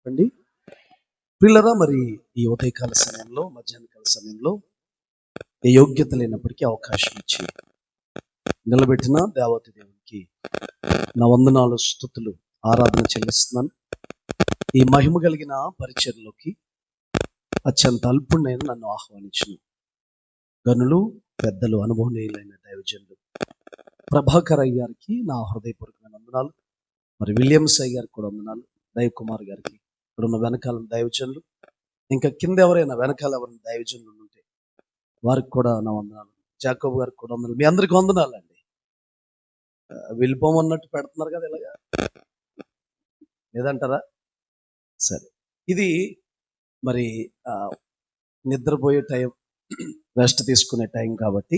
అండి పిల్లరా, మరి ఈ ఉదయకాల సమయంలో, మధ్యాహ్నకాల సమయంలో ఏ యోగ్యత లేనప్పటికీ అవకాశం ఇచ్చి నిలబెట్టిన దేవతి దేవునికి నా వందనాలు, స్తుతులు, ఆరాధన చెల్లిస్తున్నాను. ఈ మహిమ కలిగిన పరిచర్లోకి అత్యంత అల్పుణ్ణైన నన్ను ఆహ్వానించిన గనులు, పెద్దలు, అనుభవనీయులైన దైవజనులు ప్రభాకర్ అయ్య గారికి నా హృదయపూర్వకమైన వందనాలు. మరి విలియమ్స్ అయ్య గారికి కూడా వందనాలు. దైవ్ కుమార్ గారికి, ఇప్పుడున్న వెనకాల దైవజనులు, ఇంకా కింద ఎవరైనా వెనకాల ఎవరైనా దైవజనులు ఉంటే వారికి కూడా నా వందనాలు. జాకోబ్ గారికి కూడా వందనాలు. మీ అందరికి వందనాలు అండి. వెళ్ళిపోమన్నట్టు పెడుతున్నారు కదా, ఇలాగా లేదంటారా? సరే, ఇది మరి నిద్రపోయే టైం, రెస్ట్ తీసుకునే టైం కాబట్టి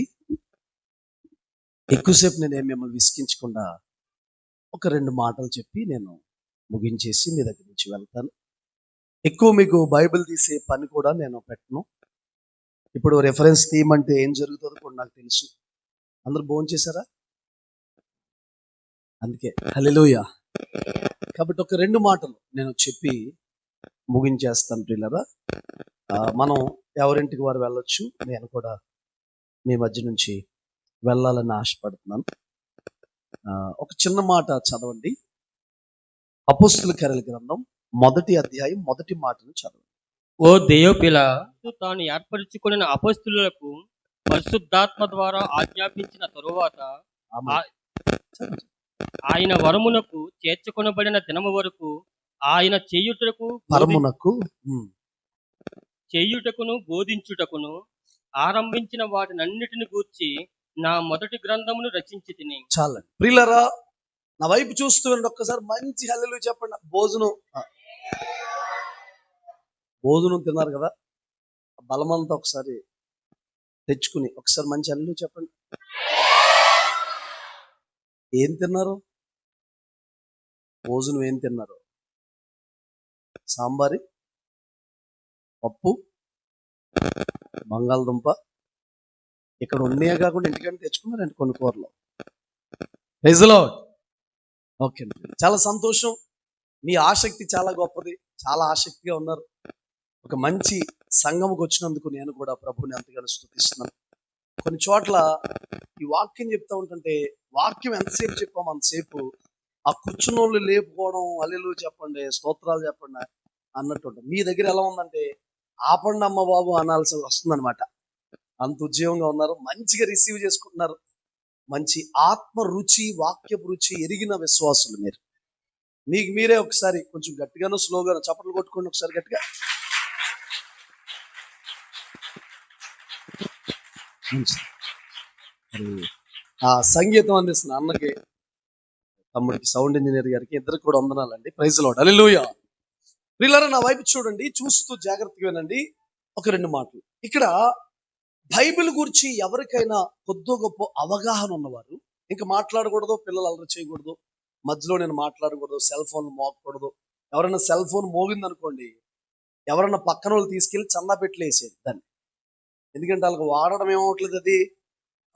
ఎక్కువసేపు నేను మిమ్మల్ని విసిగించకుండా ఒక 2 మాటలు చెప్పి నేను ముగించేసి మీ దగ్గర నుంచి వెళ్తాను. ఎక్కువ మీకు బైబిల్ తీసే పని కూడా నేను పెట్టను. ఇప్పుడు రెఫరెన్స్ తీయమంటే ఏం జరుగుతుందో కూడా నాకు తెలుసు. అందరూ భోంచేశారా? అందుకే హల్లెలూయా. కాబట్టి ఒక 2 మాటలు నేను చెప్పి ముగించేస్తాను ప్రియులారా. మనం ఎవరింటికి వారు వెళ్ళొచ్చు. నేను కూడా మీ మధ్య నుంచి వెళ్ళాలని ఆశపడుతున్నాను. ఒక చిన్న మాట చదవండి. అపోస్తుల కార్యాల గ్రంథం 1వ అధ్యాయం 1వ మాటను చదవండి. ఓ దెయోపిల, తాను ఏర్పరచుకున్న అపోస్తులకు పరిశుద్ధాత్మ ద్వారా ఆజ్ఞాపించిన తరువాత ఆయన వరమునకు చేర్చుకొనబడిన దినము వరకు ఆయన చేయుటకును బోధించుటకును ఆరంభించిన వాటినన్నిటిని గూర్చి నా మొదటి గ్రంథమును రచించి తిని. చాలండి ప్రియులారా, నా వైపు చూస్తూ ఒక్కసారి మంచి హల్లెలూయా చెప్పండి. భోజనం తిన్నారు కదా, బలమంతా ఒకసారి తెచ్చుకుని ఒకసారి మంచి హల్లెలూయా చెప్పండి. ఏం తిన్నారు? భోజనం ఏం తిన్నారు? సాంబారి, పప్పు, బంగాళదుంప, ఇక్కడ ఉన్నాయే కాకుండా ఇంటికంటే తెచ్చుకున్నారండి కొన్ని కూరలు. Praise the lord. ఓకే, చాలా సంతోషం. మీ ఆసక్తి చాలా గొప్పది, చాలా ఆసక్తిగా ఉన్నారు. ఒక మంచి సంఘముకు వచ్చినందుకు నేను కూడా ప్రభువుని ఎంతగానో స్తుతిస్తున్నాను. కొన్ని చోట్ల ఈ వాక్యం చెప్తా ఉంటుంటే వాక్యం ఎంతసేపు చెప్పాము అంతసేపు ఆ కూర్చున్నోళ్ళు లేపుకోవడం, హల్లెలూయా చెప్పండి, స్తోత్రాలు చెప్పండి అన్నట్టు ఉంటుంది. మీ దగ్గర ఎలా ఉందంటే ఆపండి అమ్మ బాబు అనాల్సి వస్తుందన్నమాట. అంత ఉద్యోగంగా ఉన్నారు, మంచిగా రిసీవ్ చేసుకుంటున్నారు. మంచి ఆత్మ రుచి, వాక్యపు రుచి ఎరిగిన విశ్వాసులు మీరు. మీకు మీరే ఒకసారి కొంచెం గట్టిగానో స్లోగానో చప్పట్లు కొట్టుకోండి ఒకసారి గట్టిగా. సంగీతం అందిస్తున్న అన్నకి, తమ్ముడికి, సౌండ్ ఇంజనీర్ గారికి, ఇద్దరికి కూడా వందనాలండి. Praise the lord. హల్లెలూయా. ప్రియులారా, నా వైపు చూడండి, చూస్తూ జాగ్రత్తగా వినండి. ఒక 2 మాటలు. ఇక్కడ బైబిల్ గురించి ఎవరికైనా కొద్దో గొప్ప అవగాహన ఉన్నవారు ఇంకా మాట్లాడకూడదు, పిల్లలు అల్లరి చేయకూడదు, మధ్యలో నేను మాట్లాడకూడదు, సెల్ ఫోన్ మోగకూడదు. ఎవరైనా సెల్ ఫోన్ మోగిందనుకోండి, ఎవరైనా పక్కన వాళ్ళు తీసుకెళ్ళి చందా పెట్టి వేసేది దాన్ని. ఎందుకంటే వాళ్ళకి వాడడం ఏమవట్లేదు, అది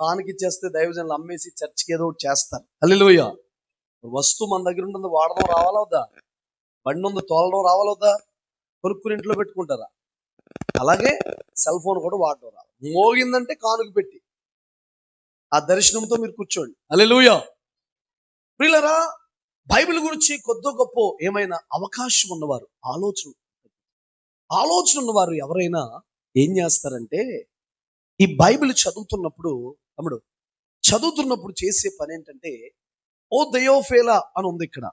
తానికి ఇచ్చేస్తే దైవజనులు అమ్మేసి చర్చికి ఏదో ఒకటి చేస్తారు. హల్లెలూయా. వస్తువు మన దగ్గర ఉంటుంది, వాడడం రావాలా వద్దా? బండి ఉంది, తోలడం రావాలా వద్దా? కొనుక్కుని ఇంట్లో పెట్టుకుంటారా? అలాగే సెల్ ఫోన్ కూడా వాడడం రావాలి. మోగిందంటే కానుక పెట్టి ఆ దర్శనంతో మీరు కూర్చోండి. హల్లెలూయా. ప్రియులారా, బైబిల్ గురించి కొద్దో గొప్ప ఏమైనా అవకాశం ఉన్నవారు, ఆలోచన ఉన్నవారు ఎవరైనా ఏం చేస్తారంటే ఈ బైబిల్ చదువుతున్నప్పుడు చేసే పని ఏంటంటే, ఓ దెయోఫేలా అని ఉంది ఇక్కడ.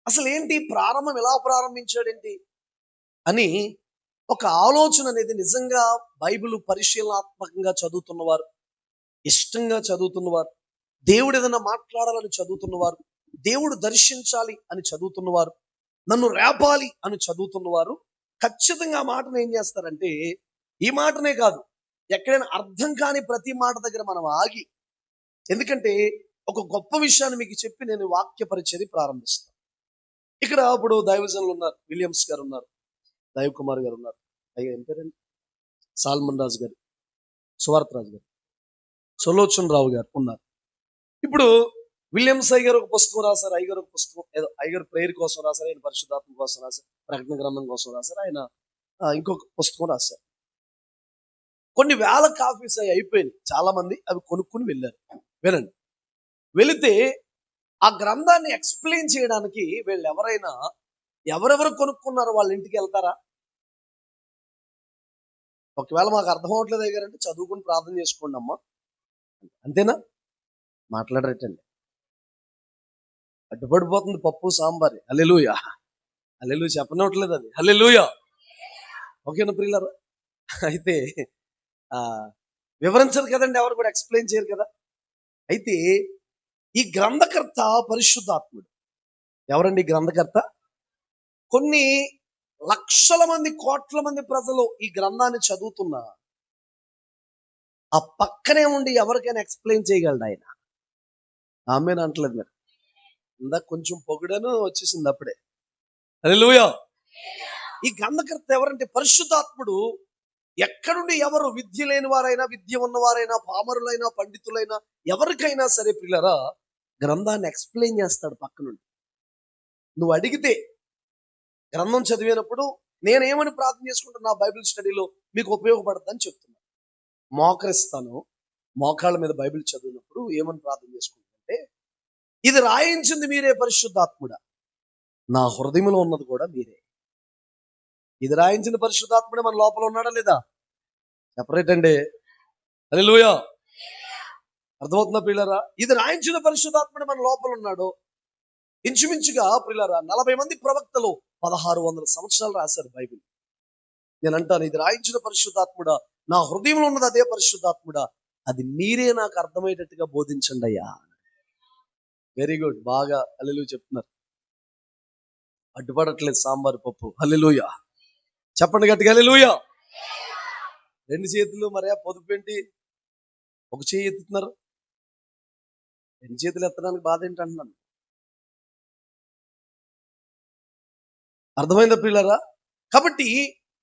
అసలు ఏంటి ప్రారంభం, ఎలా ప్రారంభించాడేంటి అని ఒక ఆలోచన అనేది నిజంగా బైబిల్ పరిశీలనాత్మకంగా చదువుతున్నవారు, ఇష్టంగా చదువుతున్నవారు, దేవుడు ఏదైనా మాట్లాడాలని చదువుతున్నవారు, దేవుడు దర్శించాలి అని చదువుతున్నవారు, నన్ను రేపాలి అని చదువుతున్నవారు ఖచ్చితంగా ఆ మాటను ఏం చేస్తారంటే, ఈ మాటనే కాదు, ఎక్కడైనా అర్థం కాని ప్రతి మాట దగ్గర మనం ఆగి, ఎందుకంటే ఒక గొప్ప విషయాన్ని మీకు చెప్పి నేను వాక్య పరిచర్య ప్రారంభిస్తాను. ఇక్కడ ఇప్పుడు దైవజనులు ఉన్నారు, విలియమ్స్ గారు ఉన్నారు, దైవ్ కుమార్ గారు ఉన్నారు, అయ్యా ఏం పేరండి, సాల్మన్ రాజు గారు, సువార్త రాజు గారు, సులోచన్ రావు గారు ఉన్నారు. ఇప్పుడు విలియమ్స్ అయ్యగారు ఒక పుస్తకం రాశారు, అయ్యగారు ఒక పుస్తకం ఏదో అయ్యగారు ప్రేయర్ కోసం రాశారు, ఆయన పరిశుద్ధాత్మ కోసం రాశారు, ప్రకటన గ్రంథం కోసం రాశారు, ఆయన ఇంకొక పుస్తకం రాశారు. కొన్ని వేల కాపీస్ అవి అయిపోయినాయి, చాలా మంది అవి కొనుక్కుని వెళ్ళారు. వినండి, వెళితే ఆ గ్రంథాన్ని ఎక్స్ప్లెయిన్ చేయడానికి వీళ్ళు ఎవరెవరు కొనుక్కున్నారో వాళ్ళ ఇంటికి వెళ్తారా? ఒకవేళ మాకు అర్థం అవ్వట్లేదు అయ్యారంటే చదువుకుని ప్రార్థన చేసుకోండి అమ్మా, అంతేనా? మాట్లాడరేటండి, అడ్డుపడిపోతుంది పప్పు సాంబార్. హల్లెలూయా, హల్లెలూయా చెప్పనట్లేదు అది. హల్లెలూయా, ఓకేనా ప్రియులారా? అయితే వివరించరు కదండి, ఎవరు కూడా ఎక్స్ప్లెయిన్ చేయరు కదా. అయితే ఈ గ్రంథకర్త పరిశుద్ధాత్ముడు. ఎవరండి ఈ గ్రంథకర్త? కొన్ని లక్షల మంది, కోట్ల మంది ప్రజలు ఈ గ్రంథాన్ని చదువుతున్నా ఆ పక్కనే ఉండి ఎవరికైనా ఎక్స్ప్లెయిన్ చేయగలడు ఆయన. ఆమెను అంటలేదు మీరు, ఇందాక కొంచెం పొగిడను వచ్చేసింది అప్పుడే. హల్లెలూయా. ఈ గ్రంథకర్త ఎవరంటే పరిశుద్ధాత్ముడు. ఎక్కడుండి ఎవరు, విద్య లేని వారైనా, విద్య ఉన్నవారైనా, పామరులైనా, పండితులైనా, ఎవరికైనా సరే పిల్లరా, గ్రంథాన్ని ఎక్స్ప్లెయిన్ చేస్తాడు పక్క నుండి. నువ్వు అడిగితే గ్రంథం చదివినప్పుడు నేనేమని ప్రార్థన చేసుకుంటున్నా, నా బైబిల్ స్టడీలో మీకు ఉపయోగపడుతుందని చెప్తున్నాను. మోకరిస్తాను, మోకాళ్ళ మీద బైబిల్ చదివినప్పుడు ఏమని ప్రార్థన చేసుకుంటుంటే, ఇది రాయించింది మీరే పరిశుద్ధాత్ముడా, నా హృదయంలో ఉన్నది కూడా మీరే. ఇది రాయించిన పరిశుద్ధాత్ముడే మన లోపల ఉన్నాడా లేదా? సెపరేట్ అండి. హల్లెలూయా, అర్థమవుతుందా పిల్లరా? ఇది రాయించిన పరిశుద్ధాత్ముడే మన లోపల ఉన్నాడు. ఇంచుమించుగా పిల్లరా 40 మంది ప్రవక్తలు 1600 సంవత్సరాలు రాశారు బైబిల్. నేను అంటాను, ఇది రాయించిన పరిశుద్ధాత్ముడా, నా హృదయంలో ఉన్నది అదే పరిశుద్ధాత్ముడా, అది మీరే నాకు అర్థమయ్యేటట్టుగా బోధించండి అయ్యా. వెరీ గుడ్, బాగా హల్లెలూయా చెప్తున్నారు. అడ్డుపడట్లేదు సాంబార్ పప్పు. హల్లెలూయా, చెప్పండి గట్టిగా హల్లెలూయా. 2 చేతులు మరే పొదుపు ఏంటి? ఒక చేయి ఎత్తుతున్నారు, 2 చేతులు ఎత్తడానికి బాధ ఏంటి అంటున్నాను. అర్థమైందా పిల్లరా? కాబట్టి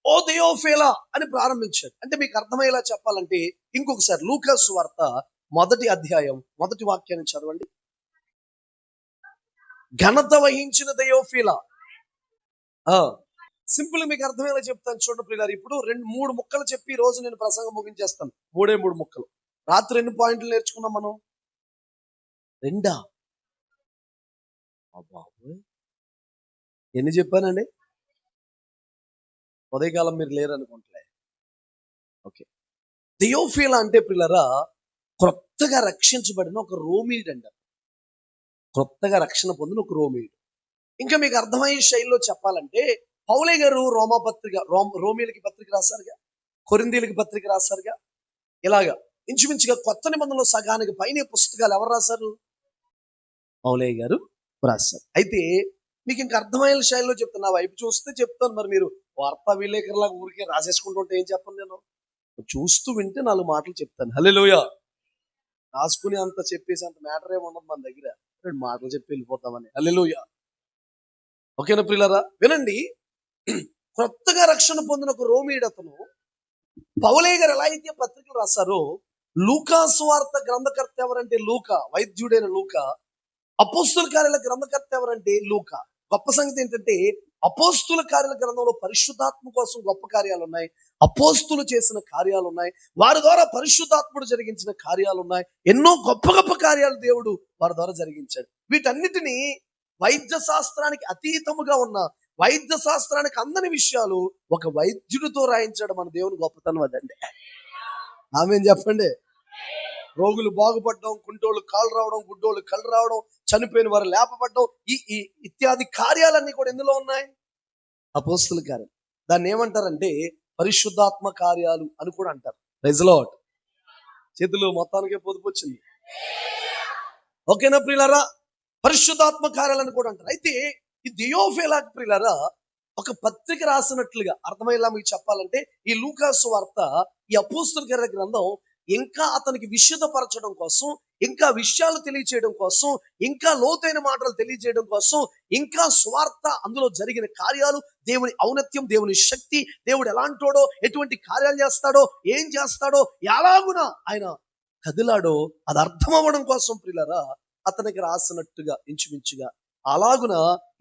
ఓ థెయోఫిలా అని ప్రారంభించాడు. అంటే మీకు అర్థమయ్యేలా చెప్పాలంటే ఇంకొకసారి లూకా సువార్త 1వ అధ్యాయం 1వ వాక్యాన్ని చదవండి. ఘనత వహించిన థెయోఫిలా. సింపుల్ మీకు అర్థమయ్యేలా చెప్తాను చూడండి పిల్లలు. ఇప్పుడు 2-3 ముక్కలు చెప్పి ఈ రోజు నేను ప్రసంగం ముగించేస్తాను. 3 ముక్కలు. రాత్రి ఎన్ని పాయింట్లు నేర్చుకున్నాం మనం? 2. ఎన్ని చెప్పానండి? ఉదయకాలం మీరు లేరు అనుకుంటలే. ఓకే, థెయోఫిలా అంటే పిల్లరా క్రొత్తగా రక్షించబడిన ఒక రోమీయుడు అంట. క్రొత్తగా రక్షణ పొందిన ఒక రోమీయుడు. ఇంకా మీకు అర్థమయ్యే శైలిలో చెప్పాలంటే పౌలే గారు రోమీయులకి పత్రిక రాశారుగా, కొరింథీయులకి పత్రిక రాశారుగా. ఇలాగా ఇంచుమించుగా కొత్త నిబంధనలో సగానికి పైన పుస్తకాలు ఎవరు రాశారు? పౌలే గారు రాశారు. అయితే మీకు ఇంకా అర్థమయ్యే శైలిలో చెప్తాను, నా వైపు చూస్తే చెప్తాను. మరి మీరు వార్తా విలేకరులాగా ఊరికే రాసేసుకుంటుంటే ఏం చెప్పను నేను. చూస్తూ వింటే 4 మాటలు చెప్తాను. హల్లెలూయా. రాసుకుని అంత చెప్పేసి అంత మ్యాటర్ ఏముండదు మన దగ్గర, 2 మాటలు చెప్పి వెళ్ళిపోతామని. హల్లెలూయా, ఓకేనా ప్రియులారా? వినండి, కొత్తగా రక్షణ పొందిన ఒక రోమీయుడు అతను. పౌలే గారు ఎలా అయితే పత్రికలు రాశారో, లూకా సువార్త గ్రంథకర్త ఎవరంటే లూకా, వైద్యుడైన లూకా. అపోస్తుల కార్యాల గ్రంథకర్త ఎవరంటే లూకా. గొప్ప సంగతి ఏంటంటే అపోస్తుల కార్యాల గ్రంథంలో పరిశుద్ధాత్మ కోసం గొప్ప కార్యాలు ఉన్నాయి, అపోస్తులు చేసిన కార్యాలు ఉన్నాయి, వారి ద్వారా పరిశుద్ధాత్ముడు జరిగించిన కార్యాలు ఉన్నాయి. ఎన్నో గొప్ప గొప్ప కార్యాలు దేవుడు వారి ద్వారా జరిగించాడు. వీటన్నిటినీ వైద్య శాస్త్రానికి అతీతముగా ఉన్న, వైద్య శాస్త్రానికి అందని విషయాలు ఒక వైద్యుడితో రాయించాడు మన దేవుని గొప్పతనం అదండి. ఆమేన్ చెప్పండి. రోగులు బాగుపడడం, కుంటోళ్ళు కాళ్ళు రావడం, గుడ్డోళ్ళు కళ్ళు రావడం, చనిపోయిన వారు లేపబడడం, ఈ ఇత్యాది కార్యాలన్నీ కూడా ఎందులో ఉన్నాయి? అపోస్తుల కార్యాలు. దాన్ని ఏమంటారంటే పరిశుద్ధాత్మ కార్యాలు అని కూడా అంటారు. Praise lord. చేతులు మొత్తానికే పొదుపు వచ్చింది. ఓకేనా ప్రియులారా? పరిశుద్ధాత్మ కార్యాలని కూడా అంటారు. అయితే ఈ థెయోఫిలా ప్రియులారా ఒక పత్రిక రాసినట్లుగా అర్థమయ్యేలా మీకు చెప్పాలంటే ఈ లూకా సువార్త, ఈ అపోస్తుల కార్యాల గ్రంథం ఇంకా అతనికి విశుద్ధపరచడం కోసం, ఇంకా విషయాలు తెలియచేయడం కోసం, ఇంకా లోతైన మాటలు తెలియజేయడం కోసం, ఇంకా సువార్త అందులో జరిగిన కార్యాలు, దేవుని ఔన్నత్యం, దేవుని శక్తి, దేవుడు ఎలాంటోడో, ఎటువంటి కార్యాలు చేస్తాడో, ఏం చేస్తాడో, ఎలాగున ఆయన కదిలాడో అది అర్థం అవ్వడం కోసం ప్రియులారా అతనికి రాసినట్టుగా ఇంచుమించుగా అలాగున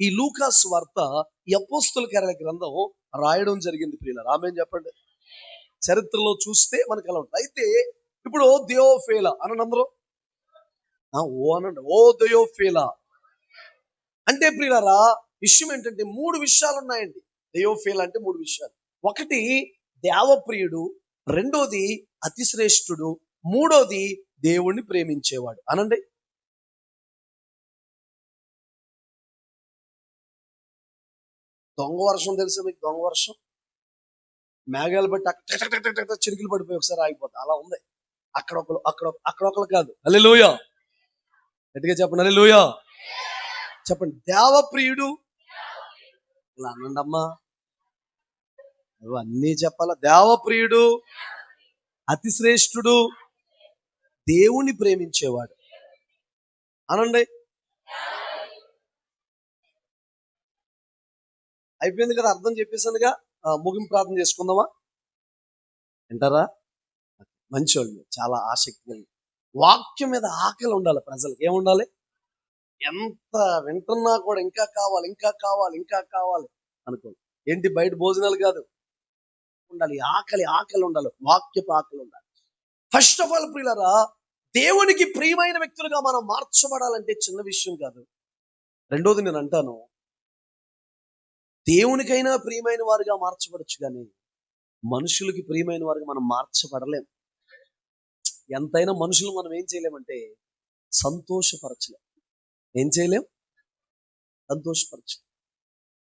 ఈ లూకా సువార్త ఈ అపోస్తల కార్యాల గ్రంథం రాయడం జరిగింది ప్రియులారా. ఆమేన్ చెప్పండి. చరిత్రలో చూస్తే మనకు అలా ఉంటుంది. అయితే ఇప్పుడు థియోఫిలా అనండి అందరూ. ఓ అనండి. ఓ థియోఫిలా అంటే ప్రియులారా విషయం ఏంటంటే 3 విషయాలు ఉన్నాయండి. థియోఫిలా అంటే 3 విషయాలు. ఒకటి దేవప్రియుడు, రెండోది అతిశ్రేష్ఠుడు, మూడోది దేవుణ్ణి ప్రేమించేవాడు అనండి. దొంగ వర్షం తెలుసా మీకు? దొంగ వర్షం మేఘాలు బట్టి అక్కడ చిరుకులు పడిపోయి ఒకసారి ఆగిపోతుంది. అలా ఉంది. అక్కడొకరు కాదు. హల్లెలూయా. గట్టిగా చెప్పండి హల్లెలూయా. చెప్పండి. దేవప్రియుడు ఇలా అనండి అమ్మా. అన్నీ చెప్పాలా? దేవప్రియుడు, అతిశ్రేష్ఠుడు, దేవుణ్ణి ప్రేమించేవాడు అనండి. అయిపోయింది కదా, అర్థం చెప్పేసానుగా. ముగింపు ప్రార్థన చేసుకుందామా? వింటారా? మంచోళ్ళు, చాలా ఆసక్తి కలిగి వాక్యం మీద ఆకలి ఉండాలి ప్రజలకు. ఏముండాలి? ఎంత వింటున్నా కూడా ఇంకా కావాలి, ఇంకా కావాలి, ఇంకా కావాలి అనుకోండి. ఏంటి బయట భోజనాలు కాదు, ఉండాలి ఆకలి ఉండాలి, వాక్యపు ఆకలి ఉండాలి. ఫస్ట్ ఆఫ్ ఆల్ ప్రియులారా, దేవునికి ప్రియమైన వ్యక్తులుగా మనం మార్చబడాలంటే చిన్న విషయం కాదు. రెండోది నేను అంటాను, దేవునికైనా ప్రియమైన వారుగా మార్చబడచ్చు, కానీ మనుషులకి ప్రియమైన వారుగా మనం మార్చబడలేం. ఎంతైనా మనుషులు మనం ఏం చేయలేమంటే సంతోషపరచలేం. ఏం చేయలేం? సంతోషపరచలేం.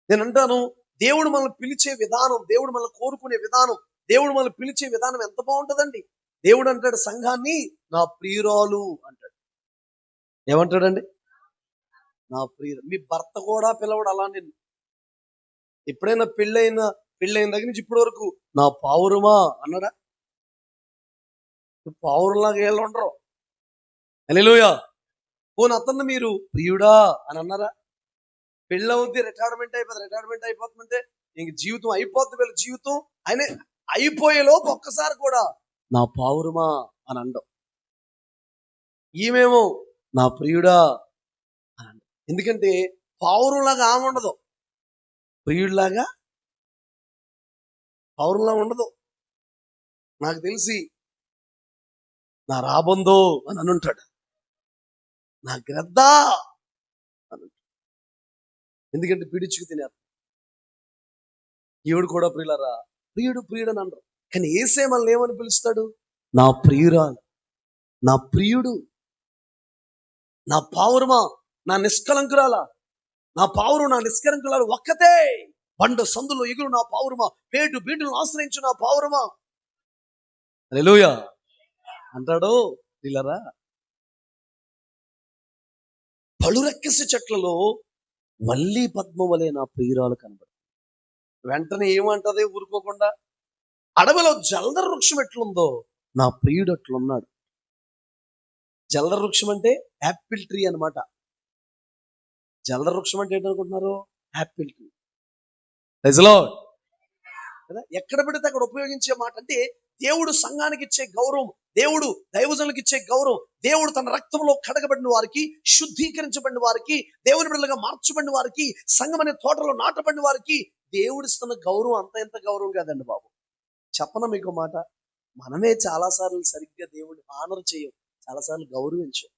నేను అంటాను, దేవుడు మనల్ని పిలిచే విధానం, దేవుడు మనల్ని కోరుకునే విధానం, దేవుడు మనల్ని పిలిచే విధానం ఎంత బాగుంటుందండి. దేవుడు అంటాడు సంఘాన్ని నా ప్రియురాలు అంటాడు. ఏమంటాడండి? నా ప్రియురాలు. మీ భర్త కూడా పిలవడు అలా. నేను ఎప్పుడైనా పెళ్ళైన దగ్గర నుంచి ఇప్పటి వరకు నా పావురమా అన్నాడా? పావురంలాగా వీళ్ళు ఉండరు. హల్లెలూయా. పోనీ అతన్ని మీరు ప్రియుడా అని అన్నారా? పెళ్ళవుద్ది, రిటైర్మెంట్ అయిపోతుందంటే ఇంక జీవితం అయిపోద్ది, వీళ్ళ జీవితం ఆయన అయిపోయేలోపు ఒక్కసారి కూడా నా పావురమా అని అండం. ఈమెమో నా ప్రియుడా అని అండం. ఎందుకంటే పావురంలాగా ఆమె ఉండదు, ప్రియుడిలాగా పౌరంలా ఉండదు. నాకు తెలిసి నా రాబందో అని అనుంటాడు, నా గ్రద్దా అని. ఎందుకంటే పిడుచుకు తినేరు. ఈవిడు కూడా ప్రియులరా, ప్రియుడు అని అనరు. కానీ యేసే మనల్ని ఏమని పిలుస్తాడు? నా ప్రియురాలు, నా ప్రియుడు, నా పావురమా, నా నిష్కలంకురాల, నా పావురు, నా నిష్కలంకురాలు ఒక్కతే. బండ సందులో ఎగురు నా పావురమా, పేటు బీటును ఆశ్రయించు నా పావురమా. హల్లెలూయా అంటాడు. ప్రియులరా, పలురెక్కసి చెట్లలో వల్లి పద్మ వలె నా ప్రియురాలు కనబడు. వెంటనే ఏమంటది ఊరుకోకుండా? అడవిలో జల్దర వృక్షం ఎట్లుందో నా ప్రియుడు అట్లున్నాడు. జల్దర వృక్షం అంటే యాపిల్ ట్రీ అన్నమాట. జల్దర వృక్షం అంటే ఏంటనుకుంటున్నారు? Apple tree. Praise lord. కదా, ఎక్కడ పెడితే అక్కడ ఉపయోగించే మాట. అంటే దేవుడు సంఘానికి ఇచ్చే గౌరవం, దేవుడు దైవజనులకు ఇచ్చే గౌరవం, దేవుడు తన రక్తంలో కడగబడిన వారికి, శుద్ధీకరించబడిన వారికి, దేవుని బిడ్డలుగా మార్చబడిన వారికి, సంఘం అనే తోటలో నాటబడిన వారికి దేవుడిస్తున్న గౌరవం అంత ఎంత గౌరవం కాదండి బాబు. చెప్పన మీకు మాట, మనమే చాలాసార్లు సరిగ్గా దేవుడిని ఆనర్ చేయం, చాలాసార్లు గౌరవించం.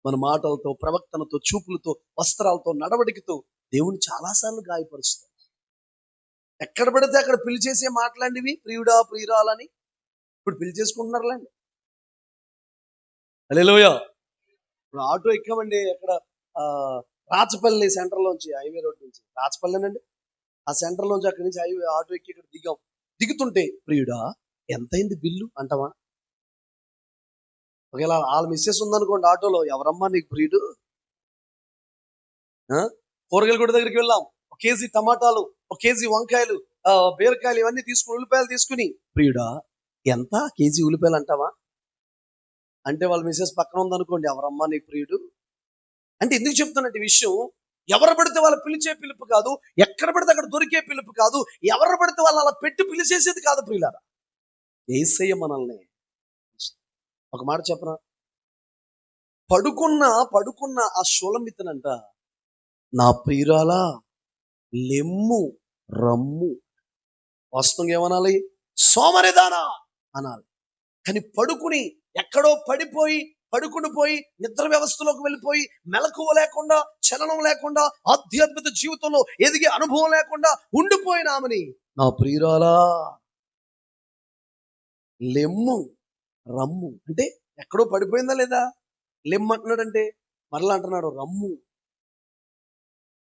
మన మాటలతో, ప్రవక్తనతో, చూపులతో, వస్త్రాలతో, నడవడికతో దేవుని చాలాసార్లు గాయపరుస్తాం. ఎక్కడ పడితే అక్కడ పిలిచేసే మాట్లాడివి ప్రియుడా ప్రియురాలని ఇప్పుడు పిలిచేసుకుంటున్నారులేండి. హల్లెలూయా. ఇప్పుడు ఆటో ఎక్కామండి, ఎక్కడ రాచపల్లి సెంటర్లోంచి, హైవే రోడ్ నుంచి రాచపల్లినండి, ఆ సెంటర్లోంచి అక్కడి నుంచి హైవే ఆటో ఎక్కి ఇక్కడ దిగాం. దిగుతుంటే ప్రియుడా ఎంతైంది బిల్లు అంటావా? ఒకవేళ వాళ్ళ మిస్సెస్ ఉందనుకోండి ఆటోలో, ఎవరమ్మా నీకు ప్రియుడు? కూరగాయల గుడి దగ్గరికి వెళ్ళాం, 1 కేజీ టమాటాలు, 1 కేజీ వంకాయలు, బీరకాయలు, ఇవన్నీ తీసుకుని, ఉల్లిపాయలు తీసుకుని, ప్రియుడా ఎంత కేజీ ఉల్లిపాయలు అంటావా? అంటే వాళ్ళ మిస్సెస్ పక్కన ఉందనుకోండి, ఎవరమ్మా నీకు ప్రియుడు? అంటే ఎందుకు చెప్తున్నట్టు విషయం, ఎవరు పడితే వాళ్ళు పిలిచే పిలుపు కాదు, ఎక్కడ పడితే అక్కడ దొరికే పిలుపు కాదు, ఎవరు పడితే వాళ్ళు అలా పెట్టి పిలిచేసేది కాదు ప్రియులారా. యేసయ్య మనల్ని, ఒక మాట చెప్పనా, పడుకున్న ఆ షూలమితనంట, నా ప్రియురాలా లెమ్ము రమ్ము. వాస్తవంగా ఏమనాలి? సోమరిదానా అనాలి. కానీ పడుకుని ఎక్కడో పడుకుని పోయి నిద్ర వ్యవస్థలోకి వెళ్ళిపోయి మెలకువ లేకుండా, చలనం లేకుండా, ఆధ్యాత్మిక జీవితంలో ఎదిగే అనుభవం లేకుండా ఉండిపోయిన ఆమెని, నా ప్రియురాలా లెమ్ము రమ్ము అంటే ఎక్కడో పడిపోయిందా లేదా? లెమ్ము అంటున్నాడంటే మరలా అంటున్నాడు రమ్ము.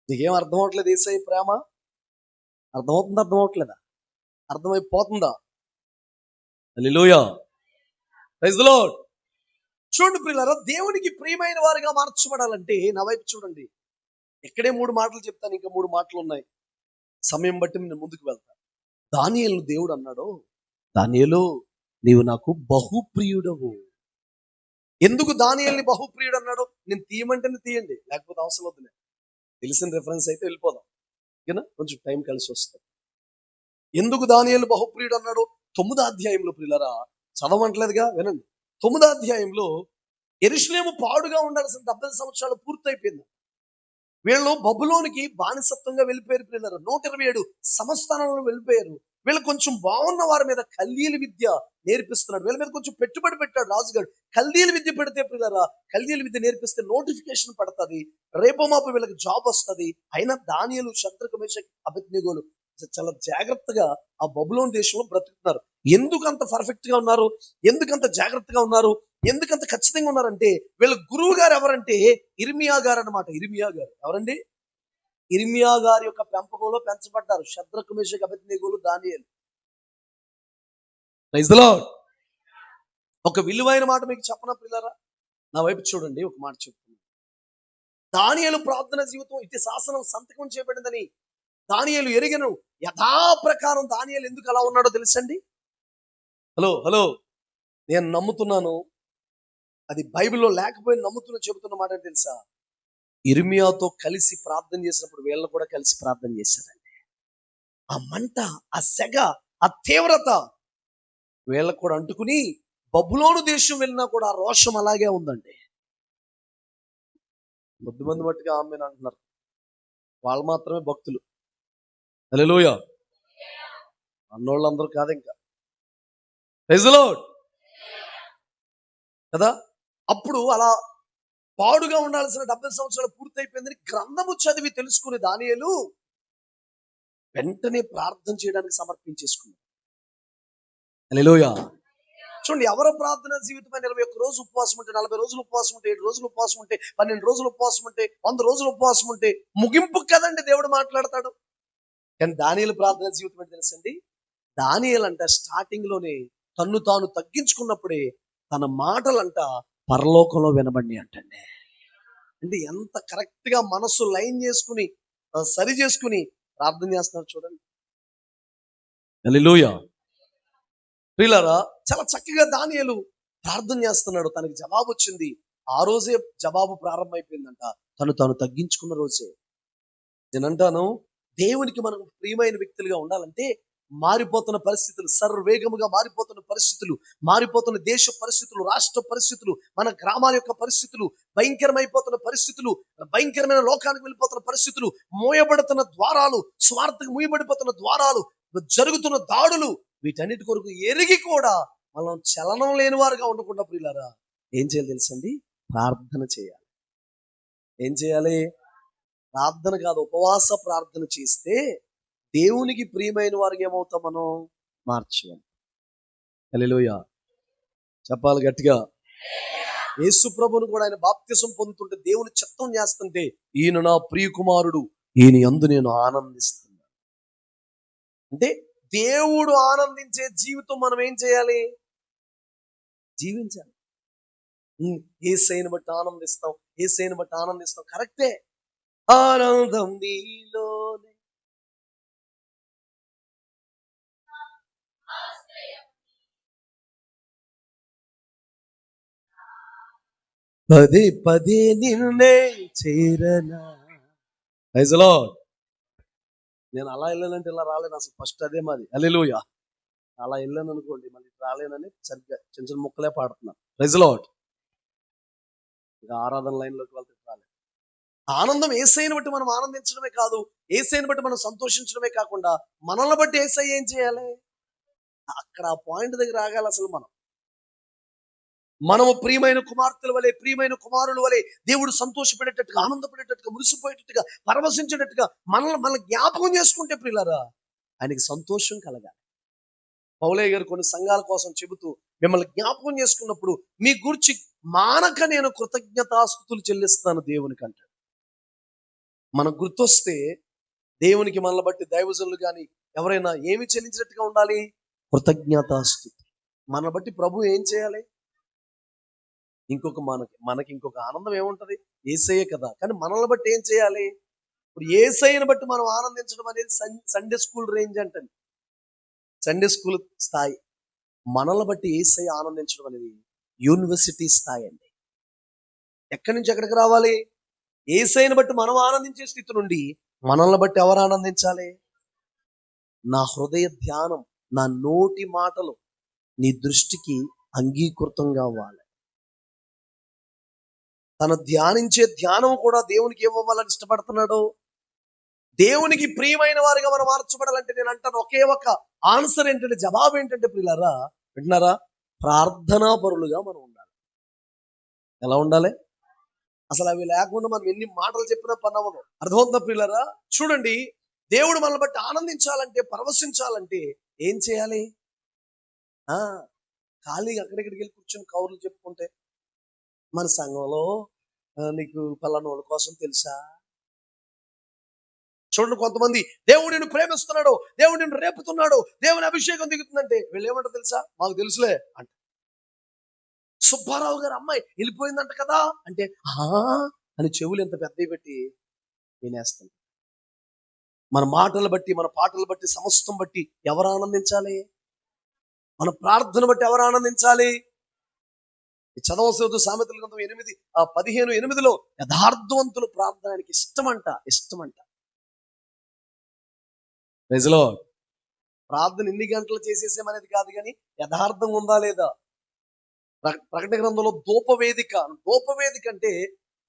నీకేం అర్థం అవట్లేదు యేసయ్య ప్రేమ? అర్థమవుతుందా? అర్థం అవట్లేదా? అర్థమైపోతుందా? హల్లెలూయా, ప్రైజ్ ది లార్డ్. చూడండి ప్రియులారా, దేవునికి ప్రియమైన వారిగా మార్చబడాలంటే నా వైపు చూడండి. ఎక్కడే 3 మాటలు చెప్తాను, ఇంకా 3 మాటలు ఉన్నాయి. సమయం బట్టి నేను ముందుకు వెళ్తాను. దానియేలును దేవుడు అన్నాడు, దానియేలు నీవు నాకు బహుప్రియుడవు. ఎందుకు దానియేలుని బహుప్రియుడు అన్నాడు? నేను తీయమంటేనే తీయండి, లేకపోతే అవసరం వద్దులే. తెలిసిన రిఫరెన్స్ అయితే వెళ్ళిపోదాం, ఓకేనా? కొంచెం టైం కలిసి వస్తుంది. ఎందుకు దానియేలు బహుప్రియుడు అన్నాడు? 9వ అధ్యాయంలో ప్రియులారా, చదవట్లేదుగా వినండి. 9వ అధ్యాయంలో యెరూషలేము పాడుగా ఉండాల్సిన 70 సంవత్సరాలు పూర్తయిపోయింది. వీళ్ళు బబులోనికి బానిసత్వంగా వెళ్ళిపోయారు ప్రియులారా. 127 సంస్థానాలను వెళ్ళిపోయారు. వీళ్ళు కొంచెం బాగున్న వారి మీద కల్దీల విద్య నేర్పిస్తున్నాడు. వీళ్ళ మీద కొంచెం పెట్టుబడి పెట్టాడు రాజుగారు. కల్దీల విద్య పెడితే ప్రియులారా, కల్దీల విద్య నేర్పిస్తే నోటిఫికేషన్ పడుతుంది, రేపో మాపు వీళ్ళకి జాబ్ వస్తుంది. అయినా దానియేలు, షద్రకు, మేషకు, అబేద్నెగోలు చాలా జాగ్రత్తగా ఆ బబులోను దేశంలో బ్రతుకుతున్నారు. ఎందుకంత పర్ఫెక్ట్ గా ఉన్నారు? ఎందుకంత జాగ్రత్తగా ఉన్నారు? ఎందుకంత ఖచ్చితంగా ఉన్నారంటే, వీళ్ళ గురువు గారు ఎవరంటే ఇర్మియా గారు అన్నమాట. ఇర్మియా గారు ఎవరండి? ఇర్మియా గారి యొక్క పెంపకంలో పెంచబడ్డారు షద్రకు, మేషకు, అబేద్నెగోలు, దానియేలు. Praise the lord. ఒక విలువైన మాట మీకు చెప్పనా ప్రియులారా? నా వైపు చూడండి, ఒక మాట చెప్తున్నాను. దానియేలు ప్రార్థన జీవితం ఇటు శాసనం సంతకం చేయబడిందని దానియేలు ఎరిగను. యథాప్రకారం దానియేలు ఎందుకు అలా ఉన్నాడో తెలుసండి? హలో హలో, నేను నమ్ముతున్నాను, అది బైబిల్లో లేకపోయినా చెబుతున్న మాట ఏంటి తెలుసా? ఇర్మియాతో కలిసి ప్రార్థన చేసినప్పుడు వీళ్ళు కూడా కలిసి ప్రార్థన చేశారండి. ఆ మంట, ఆ సెగ, ఆ తీవ్రత వీళ్ళకు కూడా అంటుకుని బబులోను దేశం వెళ్ళినా కూడా ఆ రోషం అలాగే ఉందండి. కొద్దిమంది మట్టుగా ఆమెను అంటున్నారు, వాళ్ళు మాత్రమే భక్తులు. హల్లెలూయా, అన్నోళ్ళందరూ కాదు ఇంకా. ప్రైజ్ ది లార్డ్ కదా. అప్పుడు అలా పాడుగా ఉండాల్సిన 70 సంవత్సరాలు పూర్తయిపోయిందని గ్రంథము చదివి తెలుసుకుని దానియేలు వెంటనే ప్రార్థన చేయడానికి సమర్పించేసుకున్నాడు. హల్లెలూయా. చూడండి, ఎవరు ప్రార్థన జీవితమైన 21 రోజులు ఉపవాసం ఉంటే, 40 రోజులు ఉపవాసం ఉంటే, 7 రోజులు ఉపవాసం ఉంటే, 12 రోజులు ఉపవాసం ఉంటే, 100 రోజులు ఉపవాసం ఉంటే ముగింపు కదండి దేవుడు మాట్లాడతాడు. కానీ దానియేలు ప్రార్థన జీవితం ఏంటి తెలుసండి? దానియేలు అంట స్టార్టింగ్ లోనే తన్ను తాను తగ్గించుకున్నప్పుడే తన మాటలంట పరలోకంలో వినబడి అంటండి. అంటే ఎంత కరెక్ట్ గా మనస్సు లైన్ చేసుకుని, సరి చేసుకుని ప్రార్థన చేస్తున్నారు చూడండి. హల్లెలూయా. ప్రియులారా, చాలా చక్కగా దానియేలు ప్రార్థన చేస్తున్నాడు. తనకి జవాబు వచ్చింది. ఆ రోజే జవాబు ప్రారంభమైపోయిందంట, తను తాను తగ్గించుకున్న రోజే. నేను అంటాను, దేవునికి మనం ప్రియమైన వ్యక్తులుగా ఉండాలంటే మారిపోతున్న పరిస్థితులు, సర్వేగముగా మారిపోతున్న పరిస్థితులు, మారిపోతున్న దేశ పరిస్థితులు, రాష్ట్ర పరిస్థితులు, మన గ్రామాల యొక్క పరిస్థితులు, భయంకరమైపోతున్న పరిస్థితులు, భయంకరమైన లోకానికి వెళ్ళిపోతున్న పరిస్థితులు, మోయబడుతున్న ద్వారాలు, స్వార్థకు మూయబడిపోతున్న ద్వారాలు, జరుగుతున్న దాడులు, వీటన్నిటి కొరకు ఎరిగి కూడా మనం చలనం లేని వారుగా ఉండకుండా ప్రియులారా ఏం చేయాలి తెలుసండి? ప్రార్థన చేయాలి. ఏం చేయాలి? ప్రార్థన కాదు, ఉపవాస ప్రార్థన చేస్తే దేవునికి ప్రియమైన వారికి ఏమవుతాం? మనం మార్చవాలి. హల్లెలూయా, చెప్పాలి గట్టిగా. యేసు ప్రభువును కూడా ఆయన బాప్తిసం పొందుతుంటే, దేవుని చిత్తం చేస్తుంటే, ఈయన నా ప్రియ కుమారుడు, ఈయన యందు నేను ఆనందిస్తున్నాను అంటే, దేవుడు ఆనందించే జీవితం మనం ఏం చేయాలి? జీవించాలి. యేసయ్యను బట్టి ఆనందిస్తాం, యేసయ్యను బట్టి ఆనందిస్తాం, కరెక్టే. ఆనందం నీలోనే పదే పదే నిన్నే చేరనా. Praise the lord. నేను అలా వెళ్ళానంటే ఇలా రాలేను అసలు. ఫస్ట్ అదే మాది. హల్లెలూయా. అలా వెళ్ళాను అనుకోండి, మళ్ళీ రాలేనని సరిగ్గా చిన్న చిన్న ముక్కలే పాడుతున్నాను. Praise the lord. ఇక ఆరాధన లైన్లోకి వెళ్తే చాలు. ఆనందం యేసయ్యను బట్టి మనం ఆనందించడమే కాదు, యేసయ్యను బట్టి మనం సంతోషించడమే కాకుండా మనల్ని బట్టి యేసయ్య ఏం చేయాలి? అక్కడ ఆ పాయింట్ దగ్గర ఆగాలి. అసలు మనము ప్రియమైన కుమార్తెల వలె, ప్రియమైన కుమారుల వలె దేవుడు సంతోషపడేటట్టుగా, ఆనందపడేటట్టుగా, మురిసిపోయేటట్టుగా, పరవశించేటట్టుగా మన జ్ఞాపకం చేసుకుంటే ప్రియులారా ఆయనకి సంతోషం కలగాలి. పౌలయ్య గారు కొన్ని సంఘాల కోసం చెబుతూ మిమ్మల్ని జ్ఞాపకం చేసుకున్నప్పుడు మీ గురించి మానక నేను కృతజ్ఞతాస్తుతులు చెల్లిస్తాను దేవునికి అంటాడు. మనకు గుర్తొస్తే దేవునికి మనల్ని బట్టి దైవజనులు కానీ ఎవరైనా ఏమి చెల్లించినట్టుగా ఉండాలి? కృతజ్ఞతాస్తుతి. మనల్ని బట్టి ప్రభు ఏం చేయాలి? మనకి ఇంకొక ఆనందం ఏముంటది? యేసయ్యే కదా. కానీ మనల్ని బట్టి ఏం చేయాలి? ఇప్పుడు యేసయ్యను బట్టి మనం ఆనందించడం అనేది సండే స్కూల్ రేంజ్ అంటండి, సండే స్కూల్ స్థాయి. మనల్ని బట్టి యేసయ్య ఆనందించడం అనేది యూనివర్సిటీ స్థాయి అండి. ఎక్కడి నుంచి ఎక్కడికి రావాలి? యేసయ్యను బట్టి మనం ఆనందించే స్థితి నుండి మనల్ని బట్టి ఎవరు ఆనందించాలి? నా హృదయ ధ్యానం, నా నోటి మాటలు నీ దృష్టికి అంగీకృతంగా అవ్వాలి. తను ధ్యానించే ధ్యానం కూడా దేవునికి ఏమవ్వాలని ఇష్టపడుతున్నాడు? దేవునికి ప్రియమైన వారిగా మనం మార్చబడాలంటే నేను అంటాను ఒకే ఒక ఆన్సర్ ఏంటంటే, జవాబు ఏంటంటే ప్రియులారా, వింటున్నారా? ప్రార్థనా పరులుగా మనం ఉండాలి. ఎలా ఉండాలి? అసలు అవి లేకుండా మనం ఎన్ని మాటలు చెప్పినా పనవ్వదు. అర్థమవుతుందా ప్రియులారా? చూడండి, దేవుడు మనల్ని బట్టి ఆనందించాలంటే, పరవశించాలంటే ఏం చేయాలి? ఖాళీగా అక్కడిక్కడికి వెళ్ళి కూర్చొని కౌరులు చెప్పుకుంటే, మన సంఘంలో నీకు పలానా వాళ్ళ కోసం తెలుసా? చూడండి, కొంతమంది దేవుడు నిన్ను ప్రేమిస్తున్నాడు, దేవుడు నిన్ను రేపుతున్నాడు, దేవుని అభిషేకం దిగుతుందంటే వీళ్ళు ఏమంటారు తెలుసా? మాకు తెలుసులే అంట. సుబ్బారావు గారు అమ్మాయి వెళ్ళిపోయిందంట కదా అంటే అని చెవులు ఎంత పెద్దవి పెట్టి వినేస్తాం. మన మాటలు బట్టి, మన పాటలు బట్టి, సమస్తం బట్టి ఎవరు ఆనందించాలి? మన ప్రార్థన బట్టి ఎవరు ఆనందించాలి? చదవసవద్దు సామెతల గ్రంథం 15:8 యథార్థవంతులు ప్రార్థనకి ఇష్టమంట. ప్రజలో ప్రార్థన ఎన్ని గంటలు చేసేసేమనేది కాదు, కానీ యథార్థం ఉందా లేదా? ప్రకటన గ్రంథంలో ధూపవేదిక అంటే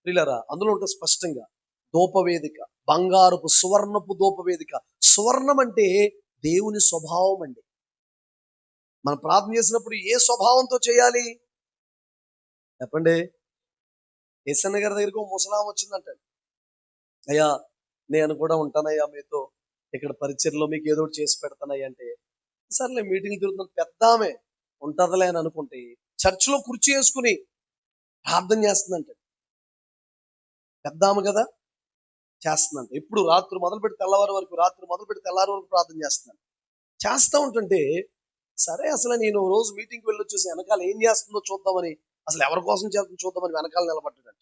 ప్రియులారా అందులో ఉంటుంది స్పష్టంగా, ధూపవేదిక బంగారపు సువర్ణపు ధూపవేదిక. సువర్ణం అంటే దేవుని స్వభావం అండి. మనం ప్రార్థన చేసినప్పుడు ఏ స్వభావంతో చేయాలి చెప్పండి? యేసన్న గారి దగ్గరకు ముసలాం వచ్చిందంట. అయ్యా నేను కూడా ఉంటానయ్యా మీతో, ఇక్కడ పరిచర్లో మీకు ఏదో ఒకటి చేసి పెడతానయ్యా అంటే, సర్లే మీటింగ్ తిరుగుతున్న పెద్ద ఆమె ఉంటుందిలే అని అనుకుంటే చర్చిలో కుర్చీ వేసుకుని ప్రార్థన చేస్తుందంట. పెద్ద ఆమె కదా, చేస్తుందంట. ఎప్పుడు రాత్రి మొదలు పెట్టి తెల్లవారు వరకు ప్రార్థన చేస్తున్నాను. చేస్తూ ఉంటుంటే సరే అసలు నేను రోజు మీటింగ్కి వెళ్ళి వచ్చేసి వెనకాల ఏం చేస్తుందో చూద్దామని, అసలు ఎవరి కోసం చేస్తుందో చూద్దామని వెనకాల నిలబడ్డాడంట.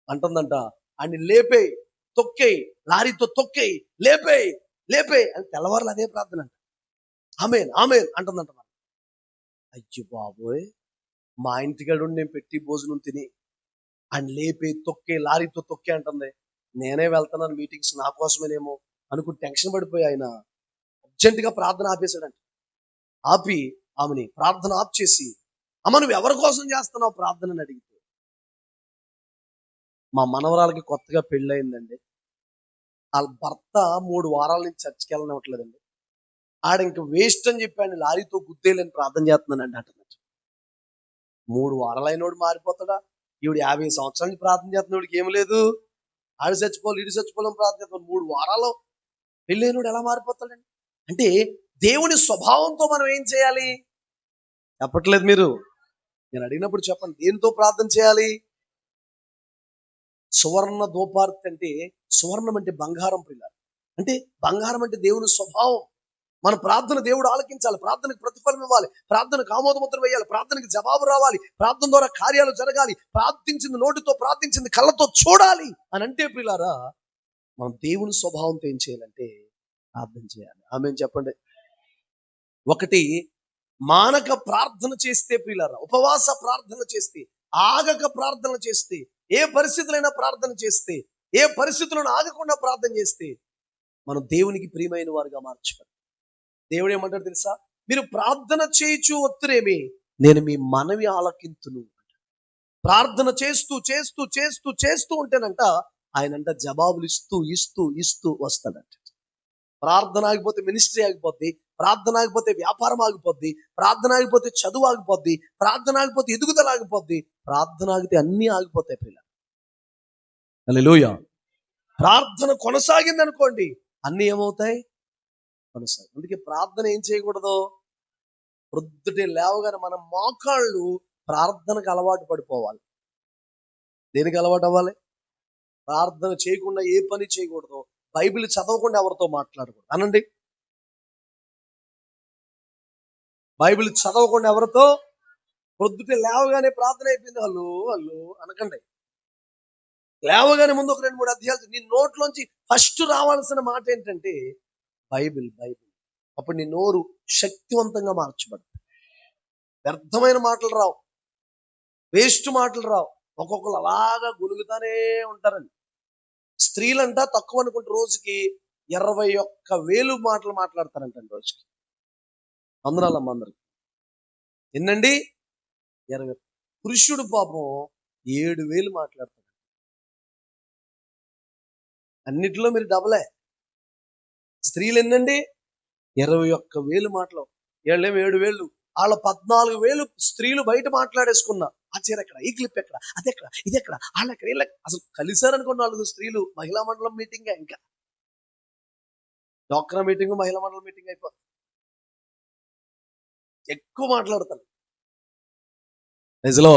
అంటుందంట, అన్ని లేపేయి, తొక్కేయి, లారీతో తొక్కేయి, లేపేయి అని తెల్లవారులు అదే ప్రార్థన అంట. ఆమేన్ అంటుందంట. అయ్యో బాబోయ్, మా ఇంటికాడు నేను పెట్టి భోజనం తిని ఆయన లేపే తొక్కే, లారీతో తొక్కే అంటుంది. నేనే వెళ్తున్నాను మీటింగ్స్, నా కోసమేనేమో అనుకుని టెన్షన్ పడిపోయి ఆయన అర్జెంటుగా ప్రార్థన ఆపేశాడంట. ఆపి ఆమెని ప్రార్థన ఆఫ్ చేసి, అమ్మ నువ్వు ఎవరి కోసం చేస్తున్నావు ప్రార్థన అని అడిగితే, మా మనవరాలకి కొత్తగా పెళ్ళయిందండి, వాళ్ళ భర్త 3 వారాల నుంచి చర్చికి వెళ్ళనివ్వట్లేదండి, ఆడ ఇంక వేస్ట్ అని చెప్పి లారీతో గుద్దేయాలని ప్రార్థన చేస్తున్నానండి అంటున్నాడు. 3 వారాలు అయినోడు మారిపోతాడా? ఈవిడ 50 సంవత్సరాల నుంచి ప్రార్థన చేస్తున్నోడికి ఏమి లేదు, ఆడు చచ్చిపోవాలి ఈడు చచ్చిపోవాలని ప్రార్థన చేస్తున్నాడు. 3 వారాలు పెళ్ళైనోడు ఎలా మారిపోతాడండి? అంటే దేవుని స్వభావంతో మనం ఏం చేయాలి? చెప్పట్లేదు మీరు, నేను అడిగినప్పుడు చెప్పండి. దేనితో ప్రార్థన చేయాలి? సువర్ణ ధూపార్తి అంటే, సువర్ణం అంటే బంగారం ప్రియులారా. అంటే బంగారం అంటే దేవుని స్వభావం. మన ప్రార్థన దేవుడు ఆలకించాలి, ప్రార్థనకు ప్రతిఫలం ఇవ్వాలి, ప్రార్థనకు ఆమోదముద్ర వేయాలి, ప్రార్థనకి జవాబు రావాలి, ప్రార్థన ద్వారా కార్యాలు జరగాలి, ప్రార్థించింది నోటితో, ప్రార్థించింది కళ్ళతో చూడాలి అని అంటే ప్రియులారా, మనం దేవుని స్వభావంతో ఏం చేయాలంటే ప్రార్థన చేయాలి. ఆమేన్ చెప్పండి. ఒకటి, మానక ప్రార్థన చేస్తే ప్రియులారా, ఉపవాస ప్రార్థన చేస్తే, ఆగక ప్రార్థన చేస్తే, ఏ పరిస్థితులైనా ప్రార్థన చేస్తే, ఏ పరిస్థితులను ఆగకుండా ప్రార్థన చేస్తే మనం దేవునికి ప్రియమైన వారుగా మార్చబడతాం. దేవుడు ఏమంటాడు తెలుసా? మీరు ప్రార్థన చేయుచు ఒత్తిరేమి, నేను మీ మనవి ఆలకింతును. ప్రార్థన చేస్తూ చేస్తూ చేస్తూ చేస్తూ ఉంటేనంట ఆయనంట జవాబులు ఇస్తూ ఇస్తూ ఇస్తూ వస్తాడంట. ప్రార్థన ఆగిపోతే మినిస్ట్రీ ఆగిపోద్ది, ప్రార్థన ఆగిపోతే వ్యాపారం ఆగిపోద్ది, ప్రార్థన ఆగిపోతే చదువు ఆగిపోద్ది, ప్రార్థన ఆగిపోతే ఎదుగుదల ఆగిపోద్ది, ప్రార్థన ఆగితే అన్నీ ఆగిపోతాయి పిల్లలు. హల్లెలూయా. ప్రార్థన కొనసాగింది అనుకోండి, అన్నీ ఏమవుతాయి? కొనసాగి. అందుకే ప్రార్థన ఏం చేయకూడదు? ప్రొద్దుటే లేవగానే మన మోకాళ్ళు ప్రార్థనకు అలవాటు పడిపోవాలి. దేనికి అలవాటు అవ్వాలి? ప్రార్థన చేయకుండా ఏ పని చేయకూడదు. బైబిల్ చదవకుండా ఎవరితో మాట్లాడకూడదు. అనండి, బైబిల్ చదవకుండా ఎవరితో, ప్రొద్దుటే లేవగానే ప్రార్థన అయిపోయింది హలో హలో అనకండి. లేవగానే ముందు ఒక 2-3 అధ్యాయాలు నీ నోట్లోంచి ఫస్ట్ రావాల్సిన మాట ఏంటంటే బైబిల్ బైబిల్. అప్పుడు నీ నోరు శక్తివంతంగా మార్చబడుతుంది. వ్యర్థమైన మాటలు రావు, వేస్ట్ మాటలు రావు. ఒక్కొక్కరు అలాగా గులుగుతానే ఉంటారండి. స్త్రీలంట తక్కువ అనుకుంటే రోజుకి 21,000 మాటలు మాట్లాడతారంట రోజుకి. వందనాలమ్మ అందరికి. ఎన్నండి? 20. పురుషుడు పాపం 7,000 మాట్లాడతాడు. అన్నిటిలో మీరు డబలే. స్త్రీలు ఎన్నండి? 21,000 మాటలు. వీళ్ళేమో 7,000. వాళ్ళ 14,000 స్త్రీలు బయట మాట్లాడేసుకున్నా. ఆ చీర ఎక్కడ, ఈ క్లిప్ ఎక్కడ, అది ఎక్కడ, ఇది ఎక్కడ, వాళ్ళు ఎక్కడ, వీళ్ళ అసలు కలిసారనుకోండి 4 స్త్రీలు మహిళా మండలం మీటింగ్, ఇంకా డాక్రా మీటింగ్, మహిళా మండలం మీటింగ్ అయిపోతుంది. ఎక్కువ మాట్లాడతారు. నిజలో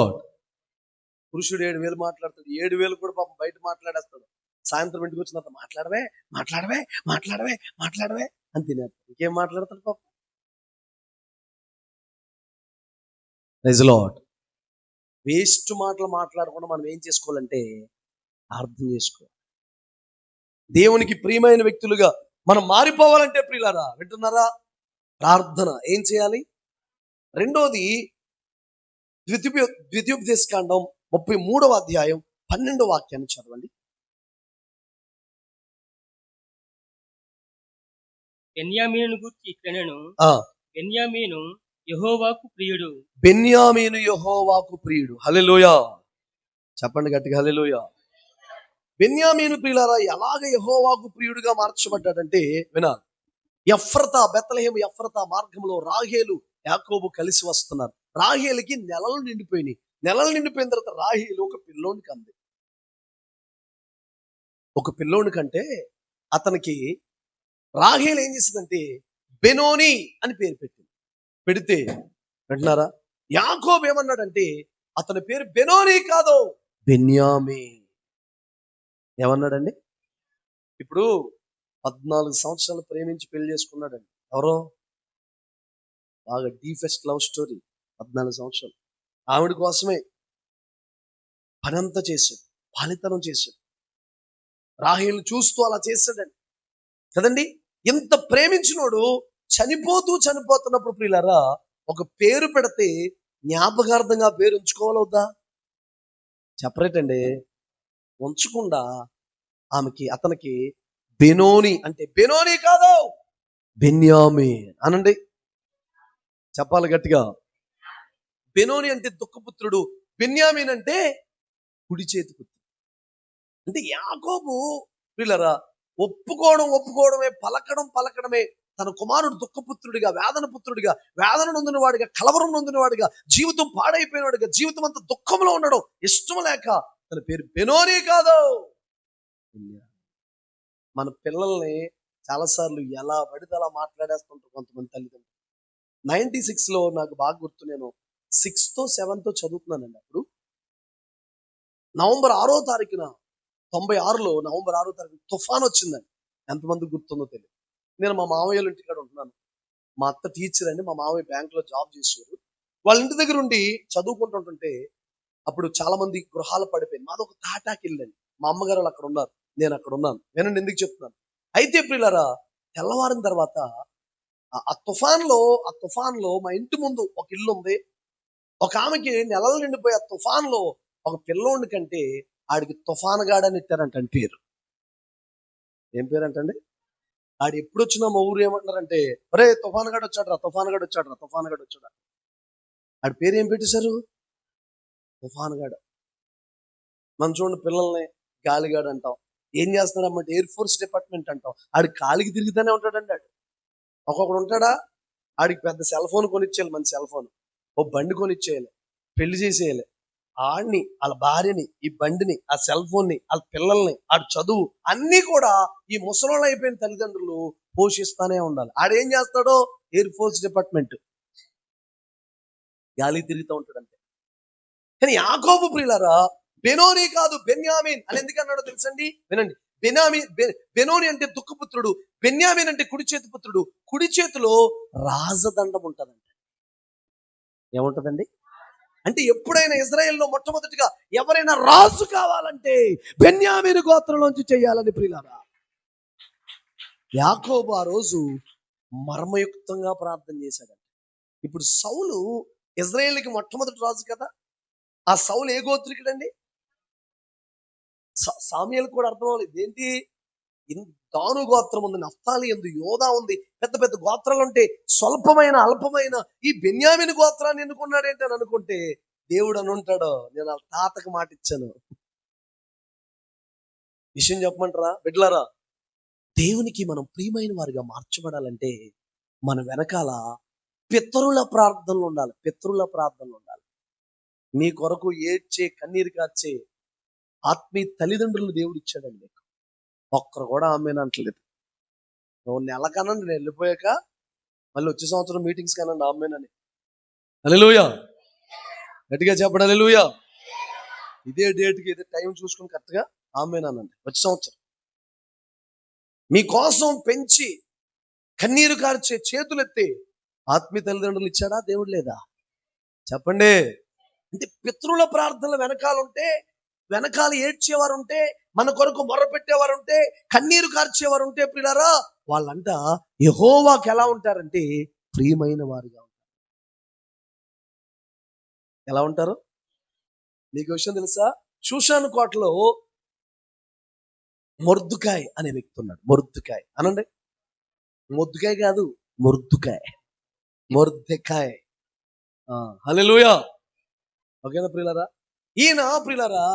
పురుషుడు 7,000 మాట్లాడతాడు. 7,000 కూడా పాపం బయట మాట్లాడేస్తాడు. సాయంత్రం ఇంటికి వచ్చిన తర్వాత మాట్లాడవే మాట్లాడవే మాట్లాడవే మాట్లాడవే అని తినేస్తాడు. ఇంకేం మాట్లాడతాడు పాపం. నిజలో వేస్ట్ మాటలు మాట్లాడకుండా మనం ఏం చేసుకోవాలంటే అర్థం చేసుకోవాలి. దేవునికి ప్రియమైన వ్యక్తులుగా మనం మారిపోవాలంటే ప్రియులారా, వింటున్నారా? ప్రార్థన ఏం చేయాలి? రెండోది ద్వితీయోపదేశకాండం 33వ అధ్యాయం 12వ వాక్యాన్ని చదవండి. బెన్యామీను గూర్చి ఇట్లనెను, బెన్యామీను యెహోవాకు ప్రియుడు. బెన్యామీను యెహోవాకు ప్రియుడు. హల్లెలూయా. చెప్పండి గట్టిగా హల్లెలూయా. బెన్యామీను ప్రియులారా ఎలాగ యెహోవాకు ప్రియుడిగా మార్చబడ్డాడంటే వినాలి. ఎఫ్రతా, బెత్లెహేము ఎఫ్రతా మార్గంలో రాహేలు యాకోబు కలిసి వస్తున్నారు. రాహేలుకి నెలలు నిండిపోయినాయి. నెలలు నిండిపోయిన తర్వాత రాహేలు ఒక పిల్లోని కంది. ఒక పిల్లోని కంటే అతనికి రాహేలు ఏం చేసిందంటే బెనోని అని పేరు పెట్టింది. పెడితే వింటున్నారా, యాకోబు ఏమన్నాడంటే అతని పేరు బెనోని కాదు బెన్యామీన్. ఏమన్నాడండి? ఇప్పుడు 14 సంవత్సరాలు ప్రేమించి పెళ్లి చేసుకున్నాడండి. ఎవరో బాగా డీపెస్ట్ లవ్ స్టోరీ. 14 సంవత్సరాలు ఆవిడ కోసమే పనంతా చేశాడు, బానితనం చేశాడు. రాహేలు చూస్తూ అలా చేశాడండి కదండి. ఎంత ప్రేమించినోడు చనిపోతున్నప్పుడు ప్రియులారా ఒక పేరు పెడితే జ్ఞాపకార్థంగా పేరు ఉంచుకోవాలి వద్దా? సెపరేట్ అండి. ఉంచకుండా అతనికి బెనోని అంటే బెనోని కాదు బెన్యామీన్ అనండి. చెప్పాలి గట్టిగా. బెనోని అంటే దుఃఖపుత్రుడు, బెన్యామీన్ అంటే కుడి చేతి పుత్రుడు. అంటే యాకోబు ప్రియులారా ఒప్పుకోవడమే, పలకడమే తన కుమారుడు దుఃఖపుత్రుడిగా, వేదన పుత్రుడిగా, వేదన నొందిన వాడిగా, కలవరం నొందిన వాడిగా, జీవితం పాడైపోయిన వాడిగా, జీవితం అంతా దుఃఖంలో ఉండడం ఇష్టం లేక తన పేరు బెనోని కాదు. మన పిల్లల్ని చాలాసార్లు ఎలా పడితే అలా మాట్లాడేస్తుంటారు కొంతమంది తల్లిదండ్రులు. 96లో నాకు బాగా గుర్తు, నేను 6th 7th చదువుతున్నానండి. అప్పుడు నవంబర్ 6వ తారీఖున 96లో నవంబర్ 6వ తారీఖున తుఫాన్ వచ్చిందండి. ఎంతమంది గుర్తుందో తెలియదు. నేను మా మామయ్య ఇంటికాడ ఉంటున్నాను. మా అత్త టీచర్ అండి, మా మామయ్య బ్యాంకులో జాబ్ చేసేవారు. వాళ్ళ ఇంటి దగ్గర ఉండి చదువుకుంటుంటుంటే అప్పుడు చాలా మంది గృహాలు పడిపోయింది. మాది ఒక తాటాకి ఇల్లండి. మా అమ్మగారు వాళ్ళు అక్కడ ఉన్నారు, నేను అక్కడ ఉన్నాను. నేనండి ఎందుకు చెప్తున్నాను. అయితే ప్రియులారా తెల్లవారిన తర్వాత ఆ తుఫాన్లో మా ఇంటి ముందు ఒక ఇల్లు ఉంది. ఒక ఆమెకి నెలలు నిండిపోయి ఆ తుఫాన్లో ఒక పిల్లోని కంటే ఆడికి తుఫాన్ గాడని ఇట్టారంట పేరు. ఏం పేరు అంటండి? ఆడు ఎప్పుడు వచ్చినా మా ఊరు ఏమంటారంటే, ఒరే తుఫాన్ గాడు వచ్చాడు. ఆడి పేరు ఏం పెట్టేశారు? తుఫాన్ గాడు. మనం చూడండి పిల్లల్ని గాలిగాడు అంటాం. ఏం చేస్తున్నాడమ్మంటే ఎయిర్ ఫోర్స్ డిపార్ట్మెంట్ అంటాం. ఆడు కాలికి తిరుగుతూనే ఉంటాడండి. ఆడు ఒక్కొక్కడు ఉంటాడా, ఆడికి పెద్ద సెల్ ఫోన్ కొనిచ్చేయాలి, మంచి సెల్ ఫోన్, ఓ బండి కొనిచ్చేయాలి, పెళ్లి చేసేయాలి. ఆడిని, వాళ్ళ భార్యని, ఈ బండిని, ఆ సెల్ ఫోన్ ని, వాళ్ళ పిల్లల్ని, ఆడు చదువు అన్నీ కూడా ఈ ముసలోళ్ళు అయిపోయిన తల్లిదండ్రులు పోషిస్తానే ఉండాలి. ఆడేం చేస్తాడో ఎయిర్ ఫోర్స్ డిపార్ట్మెంట్ గాలి తిరుగుతూ ఉంటాడు అంతే. కానీ యాకోబు ప్రియులారా, బెనోని కాదు బెన్యామీన్ అని ఎందుకన్నాడో తెలుసండి? వినండి. బెనోని అంటే దుఃఖపుత్రుడు, బెన్యామీన్ అంటే కుడి చేతి పుత్రుడు. కుడి చేతిలో రాజదండం ఉంటదండి. ఏముంటదండి? అంటే ఎప్పుడైనా ఇజ్రాయెల్లో మొట్టమొదటిగా ఎవరైనా రాజు కావాలంటే బెన్యామీను గోత్రంలోంచి చేయాలని ప్రియులారా. యాకోబు ఆ రోజు మర్మయుక్తంగా ప్రార్థన చేశాడు. ఇప్పుడు సౌలు ఇజ్రాయేల్కి మొట్టమొదటి రాజు కదా. ఆ సౌలు ఏ గోత్రికుడండి? సామ్యుయేలు కూడా అర్థం అవ్వలేదు. ఏంటి, దాను గోత్రం ఉంది, నఫ్తాలి ఉంది, యోధా ఉంది, పెద్ద పెద్ద గోత్రాలు ఉంటే స్వల్పమైన అల్పమైన ఈ బెన్యామీను గోత్రాన్ని ఎన్నుకున్నాడు ఏంటి అని అనుకుంటే, దేవుడు అని ఉంటాడు, నేను ఆ తాతకు మాట ఇచ్చాను. విషయం చెప్పమంటారా బిడ్డలారా? దేవునికి మనం ప్రియమైన వారిగా మార్చబడాలంటే మన వెనకాల పితరుల ప్రార్థనలు ఉండాలి. పితరుల ప్రార్థనలు ఉండాలి. మీ కొరకు ఏడ్చే కన్నీరు కార్చే ఆత్మీయ తల్లిదండ్రులు దేవుడు ఇచ్చాడండి మీకు. ఒక్కరు కూడా ఆమెను అంటలేదు. నువ్వు నెల కనండి, నేను వెళ్ళిపోయాక మళ్ళీ వచ్చే సంవత్సరం మీటింగ్స్ కనండి ఆమెనని. హల్లెలూయా, గట్టిగా చెప్పండి హల్లెలూయా. ఇదే డేట్కి ఇదే టైం చూసుకుని కరెక్ట్గా ఆమెనండి వచ్చే సంవత్సరం. మీకోసం పెంచి కన్నీరు కార్చే చేతులెత్తి ఆత్మీయ తల్లిదండ్రులు ఇచ్చాడా దేవుడు? లేదా? చెప్పండి. అంటే పితరుల ప్రార్థనలు వెనకాలంటే, వెనకాల ఏడ్చేవారు ఉంటే, మన కొరకు మొర్ర పెట్టేవారు ఉంటే, కన్నీరు కార్చేవారు ఉంటే ప్రియులారా, వాళ్ళంట యెహోవాకు ఎలా ఉంటారంటే ప్రియమైన వారుగా ఉంటారు. ఎలా ఉంటారు? మీకు విషయం తెలుసా? షూషాను కోటలో మొర్దుకాయ్ అనే వ్యక్తి ఉన్నాడు. మొర్దుకాయ్ అనండి. మొద్దుకాయ్ కాదు, మొర్దుకాయ్, మొర్దెకాయ్. హల్లెలూయా. ఓకేనా ప్రియులారా? ఈయన ప్రియులారా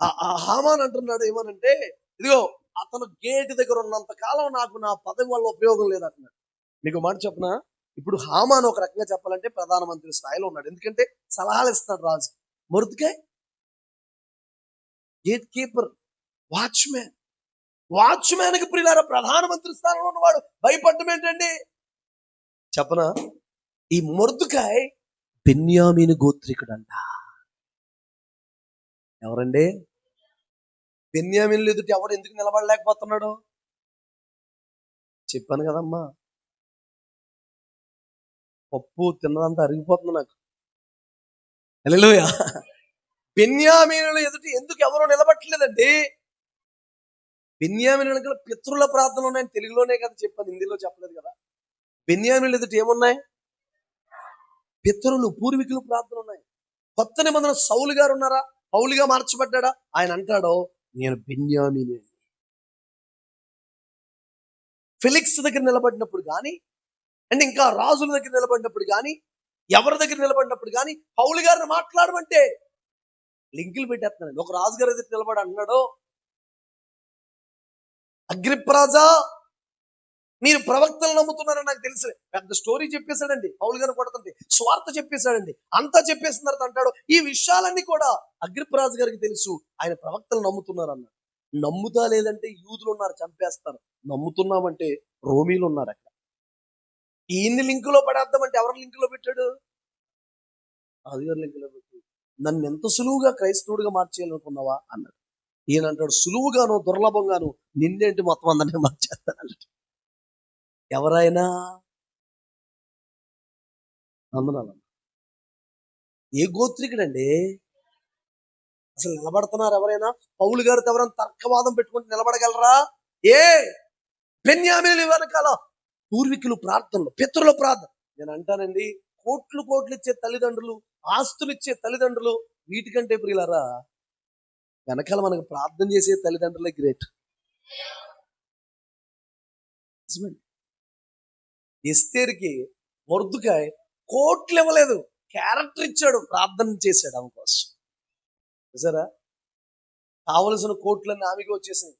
ఆ హామాన్ అంటున్నాడు ఏమనంటే, ఇదిగో అతను గేటు దగ్గర ఉన్నంత కాలం నాకు నా పదవి వల్ల ఉపయోగం లేదంటున్నాడు. మీకు మాట చెప్పనా? ఇప్పుడు హామాన్ ఒక రకంగా చెప్పాలంటే ప్రధానమంత్రి స్థాయిలో ఉన్నాడు. ఎందుకంటే సలహాలు ఇస్తాడు రాజు. మొర్దెకాయ్ గేట్ కీపర్, వాచ్మ్యాన్. వాచ్మ్యాన్ కి ప్రియులారా ప్రధానమంత్రి స్థానంలో ఉన్నవాడు భయపడటం ఏంటండి? చెప్పనా? ఈ మొర్దెకాయ్ బెన్యామీను గోత్రికుడంట. ఎవరండి? బెన్యామీను ఎదుట ఎవడు ఎందుకు నిలబడలేకపోతున్నాడు? చెప్పాను కదమ్మా, పప్పు తిన్నదంతా అరిగిపోతుంది నాకు. హల్లెలూయా. బెన్యామీనుల ఎదుట ఎందుకు ఎవరో నిలబట్టలేదండి? బెన్యామీను వెనకాల పితరుల ప్రార్థనలు ఉన్నాయని తెలుగులోనే కదా చెప్పాను, హిందీలో చెప్పలేదు కదా. బెన్యామీనుల ఎదుట ఏమున్నాయి? పితరులు, పూర్వీకులు ప్రార్థనలు ఉన్నాయి. కొత్త నిబంధన సౌలు గారు ఉన్నారా? పౌలుగా మార్చబడ్డా? ఆయన అంటాడో నేను బెన్యామీను. ఫెలిక్స్ దగ్గర నిలబడినప్పుడు కానీ, అంటే ఇంకా రాజుల దగ్గర నిలబడినప్పుడు కానీ, ఎవరి దగ్గర నిలబడినప్పుడు కానీ పౌలు గారిని మాట్లాడమంటే లింకులు పెట్టేస్తున్నాడు. ఒక రాజుగారి ఎదురు నిలబడి అంటున్నాడు, అగ్రిప్పరాజా మీరు ప్రవక్తలు నమ్ముతున్నారని నాకు తెలుసు. పెద్ద స్టోరీ చెప్పేశాడండి పౌలు గారు కొడుతుంటే, స్వార్థ చెప్పేశాడండి. అంతా చెప్పేసిన తర్వాత అంటాడు, ఈ విషయాలన్నీ కూడా అగ్రిప్పరాజు గారికి తెలుసు, ఆయన ప్రవక్తలు నమ్ముతున్నారు అన్నాడు. నమ్ముతా లేదంటే యూదులు ఉన్నారు చంపేస్తారు, నమ్ముతున్నామంటే రోమీలు ఉన్నారు అక్కడ. ఈయన్ని లింకులో పడేద్దామంటే ఎవరి లింకులో పెట్టాడు? రాజుగారి లింకులో పెట్టాడు. నన్ను ఎంత సులువుగా క్రైస్తవుడిగా మార్చేయాలనుకున్నావా అన్నాడు. ఈయన అంటాడు, సులువుగాను దుర్లభంగాను నిన్నేంటి మొత్తం అందరినీ మార్చేస్తాను అన్నాడు. ఎవరైనా అందునాలు ఏ గోత్రికుడండి? అసలు నిలబడుతున్నారు ఎవరైనా? పౌలు గారితో ఎవరైనా తర్కవాదం పెట్టుకుంటే నిలబడగలరా? ఏ బెన్యామీను వెనకాల పూర్వీకులు ప్రార్థనలు, పితరుల ప్రార్థన. నేను అంటానండి, కోట్లు కోట్లు ఇచ్చే తల్లిదండ్రులు, ఆస్తులు ఇచ్చే తల్లిదండ్రులు, వీటికంటే ప్రియులారా వెనకాల మనకు ప్రార్థన చేసే తల్లిదండ్రులే గ్రేట్. ఎస్తేరుకి మొర్దెకాయ్ కోట్లు ఇవ్వలేదు, క్యారెక్టర్ ఇచ్చాడు, ప్రార్థన చేశాడు ఆమె కోసం. చూసారా? కావలసిన కోట్లన్నీ ఆమెకి వచ్చేసినాయి.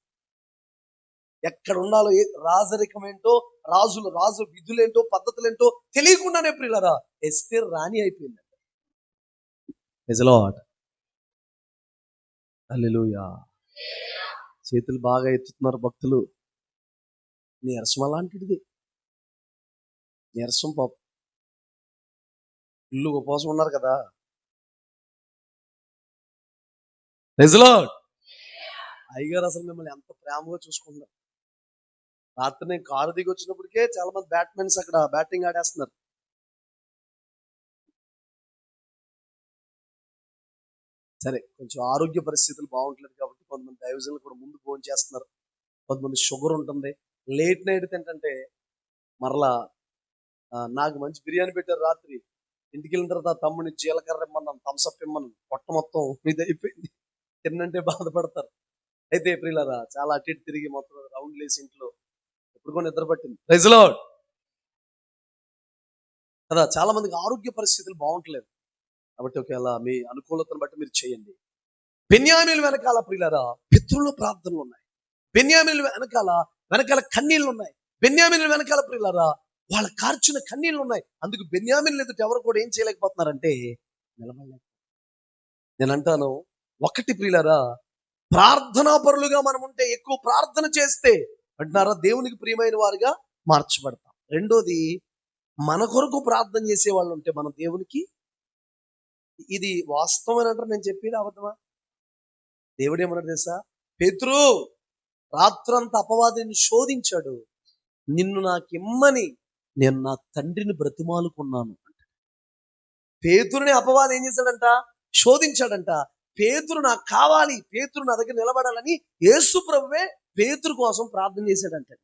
ఎక్కడ ఉండాలో రాజరికం ఏంటో, రాజు విధులేంటో, పద్ధతులేంటో తెలియకుండానే ప్రియులారా ఎస్తేర్ రాణి అయిపోయింది. Praise lord. హల్లెలూయా. చేతులు బాగా ఎత్తుతున్నారు భక్తులు. నీరసం అలాంటిది. నీరసం పాపం. ఇల్లు ఉపవాసం ఉన్నారు కదా. Praise lord. అయ్యగారు అసలు మిమ్మల్ని ఎంత ప్రేమగా చూసుకుంటున్నారు. రాత్రి నేను కారు దిగి వచ్చినప్పటికే చాలా మంది బ్యాట్మెన్స్ అక్కడ బ్యాటింగ్ ఆడేస్తున్నారు. సరే, కొంచెం ఆరోగ్య పరిస్థితులు బాగుంటలేదు కాబట్టి కొంతమంది దైవజనులు కూడా ముందు ఫోన్ చేస్తున్నారు. కొంతమంది షుగర్ ఉంటుంది. లేట్ నైట్ తింటే మరలా నాకు మంచి బిర్యానీ పెట్టారు రాత్రి. ఇంటికి వెళ్ళిన తర్వాత తమ్ముడిని జీలకర్ర ఇమ్మన్నాను, థమ్స్అప్ ఇమ్మన్నాను. పొట్ట మొత్తం ఇది అయిపోయింది. తిన్నంటే బాధపడతారు. అయితే ప్రియులారా చాలా అటు ఇటు తిరిగి మొత్తం రౌండ్ లేసి ఇంట్లో ఎప్పుడు కూడా నిద్ర పట్టింది. ప్రైజ్ లార్డ్ కదా. చాలా మందికి ఆరోగ్య పరిస్థితులు బాగుంటలేదు కాబట్టి ఒకవేళ మీ అనుకూలతను బట్టి మీరు చేయండి. బెన్యామీను వెనకాల ప్రియులారా పితరుల ప్రార్థనలు ఉన్నాయి. బెన్యామీను వెనకాల కన్నీళ్లు ఉన్నాయి. బెన్యామీను వెనకాల ప్రియులారా వాళ్ళ కార్చిన కన్నీళ్లు ఉన్నాయి. అందుకు బెన్యామీను ఎదుట ఎవరు కూడా ఏం చేయలేకపోతున్నారంటే నిలబడలేదు. నేను అంటాను, ఒకటి ప్రియులారా ప్రార్థనా పరులుగా మనం ఉంటే, ఎక్కువ ప్రార్థన చేస్తే అంటున్నారా దేవునికి ప్రియమైన వారుగా మార్చబడతాం. రెండోది, మన కొరకు ప్రార్థన చేసే వాళ్ళు ఉంటే మనం దేవునికి, ఇది వాస్తవం అని అంటారు. నేను చెప్పేది అబద్ధమా? దేవుడు ఏమన్నాడు తెలుసా? పేతురు, రాత్రంతా అపవాదిని శోధించాడు, నిన్ను నాకిమ్మని నేను నా తండ్రిని బ్రతిమాలుకున్నాను. పేతురుని అపవాది ఏం చేశాడంట? శోధించాడంట. పేతురు నాకు కావాలి, పేతురు నా దగ్గర నిలబడాలని యేసు ప్రభువే పేతురు కోసం ప్రార్థన చేశాడంటే.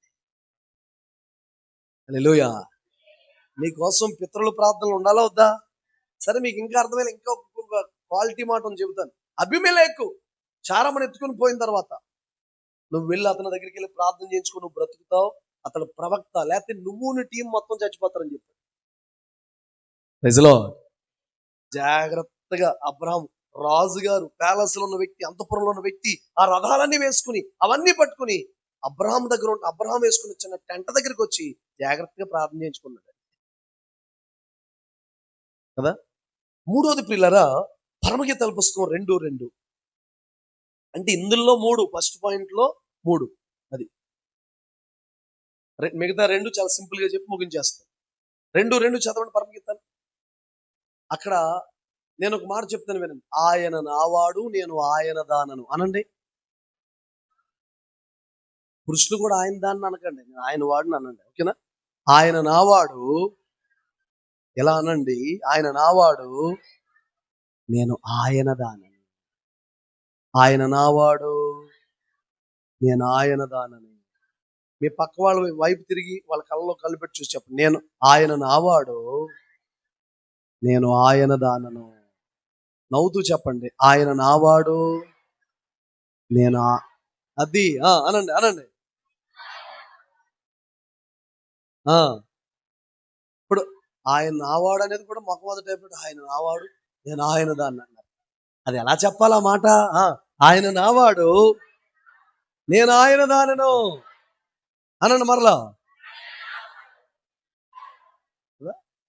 హల్లెలూయా. మీకోసం పితరుల ప్రార్థనలు ఉండాలా వద్దా? సరే, మీకు ఇంకా అర్థమైన ఇంకా క్వాలిటీ మాట చెబుతాను. అబీమెలెకు చారమ్మని ఎత్తుకుని పోయిన తర్వాత నువ్వు వెళ్ళి అతని దగ్గరికి వెళ్ళి ప్రార్థన చేయించుకుని నువ్వు బ్రతుకుతావు, అతను ప్రవక్త, లేకపోతే నువ్వు నీ టీం మొత్తం చచ్చిపోతారని చెప్పాడు. Praise lord. జాగ్రత్తగా అబ్రహాం రాజుగారు ప్యాలెస్ లో ఉన్న వ్యక్తి, అంతఃపురంలో ఉన్న వ్యక్తి ఆ రథాలన్నీ వేసుకుని అవన్నీ పట్టుకుని అబ్రహాం దగ్గర ఉంటే అబ్రహాం వేసుకుని చిన్న టెంట దగ్గరికి వచ్చి జాగ్రత్తగా ప్రార్థన చేయించుకున్నాడు కదా. మూడోది ప్రియులారా పరమగీతాల పుస్తకం 2:2 అంటే ఇందులో 3, ఫస్ట్ పాయింట్ లో 3, అది మిగతా 2 చాలా సింపుల్ గా చెప్పి ముగించేస్తాను. 2:2 చదవండి పరమగీతాలు. అక్కడ నేను ఒక మాట చెప్తాను వినండి. ఆయన నావాడు, నేను ఆయన దానను అనండి. పురుషులు కూడా ఆయన దాన్ని అనకండి, నేను ఆయన వాడిని అనండి. ఓకేనా? ఆయన నావాడు, ఎలా అనండి? ఆయన నావాడు, నేను ఆయన దానని. ఆయన నావాడు, నేను ఆయన దానని. మీ పక్క వాళ్ళ వైపు తిరిగి వాళ్ళ కళ్ళలో కళ్ళు పెట్టి చూసి చెప్పండి, నేను ఆయన నావాడు, నేను ఆయన దానను. నవ్వుతూ చెప్పండి, ఆయన నావాడు, నేను అది అనండి అనండి. ఇప్పుడు ఆయన నావాడు అనేది కూడా మొట్టమొదటి ఆయన నావాడు, నేను ఆయన దాన్ని అన్నారు. అది ఎలా చెప్పాలా మాట? ఆయన నావాడు, నేను ఆయన దానను అనండి మరలా.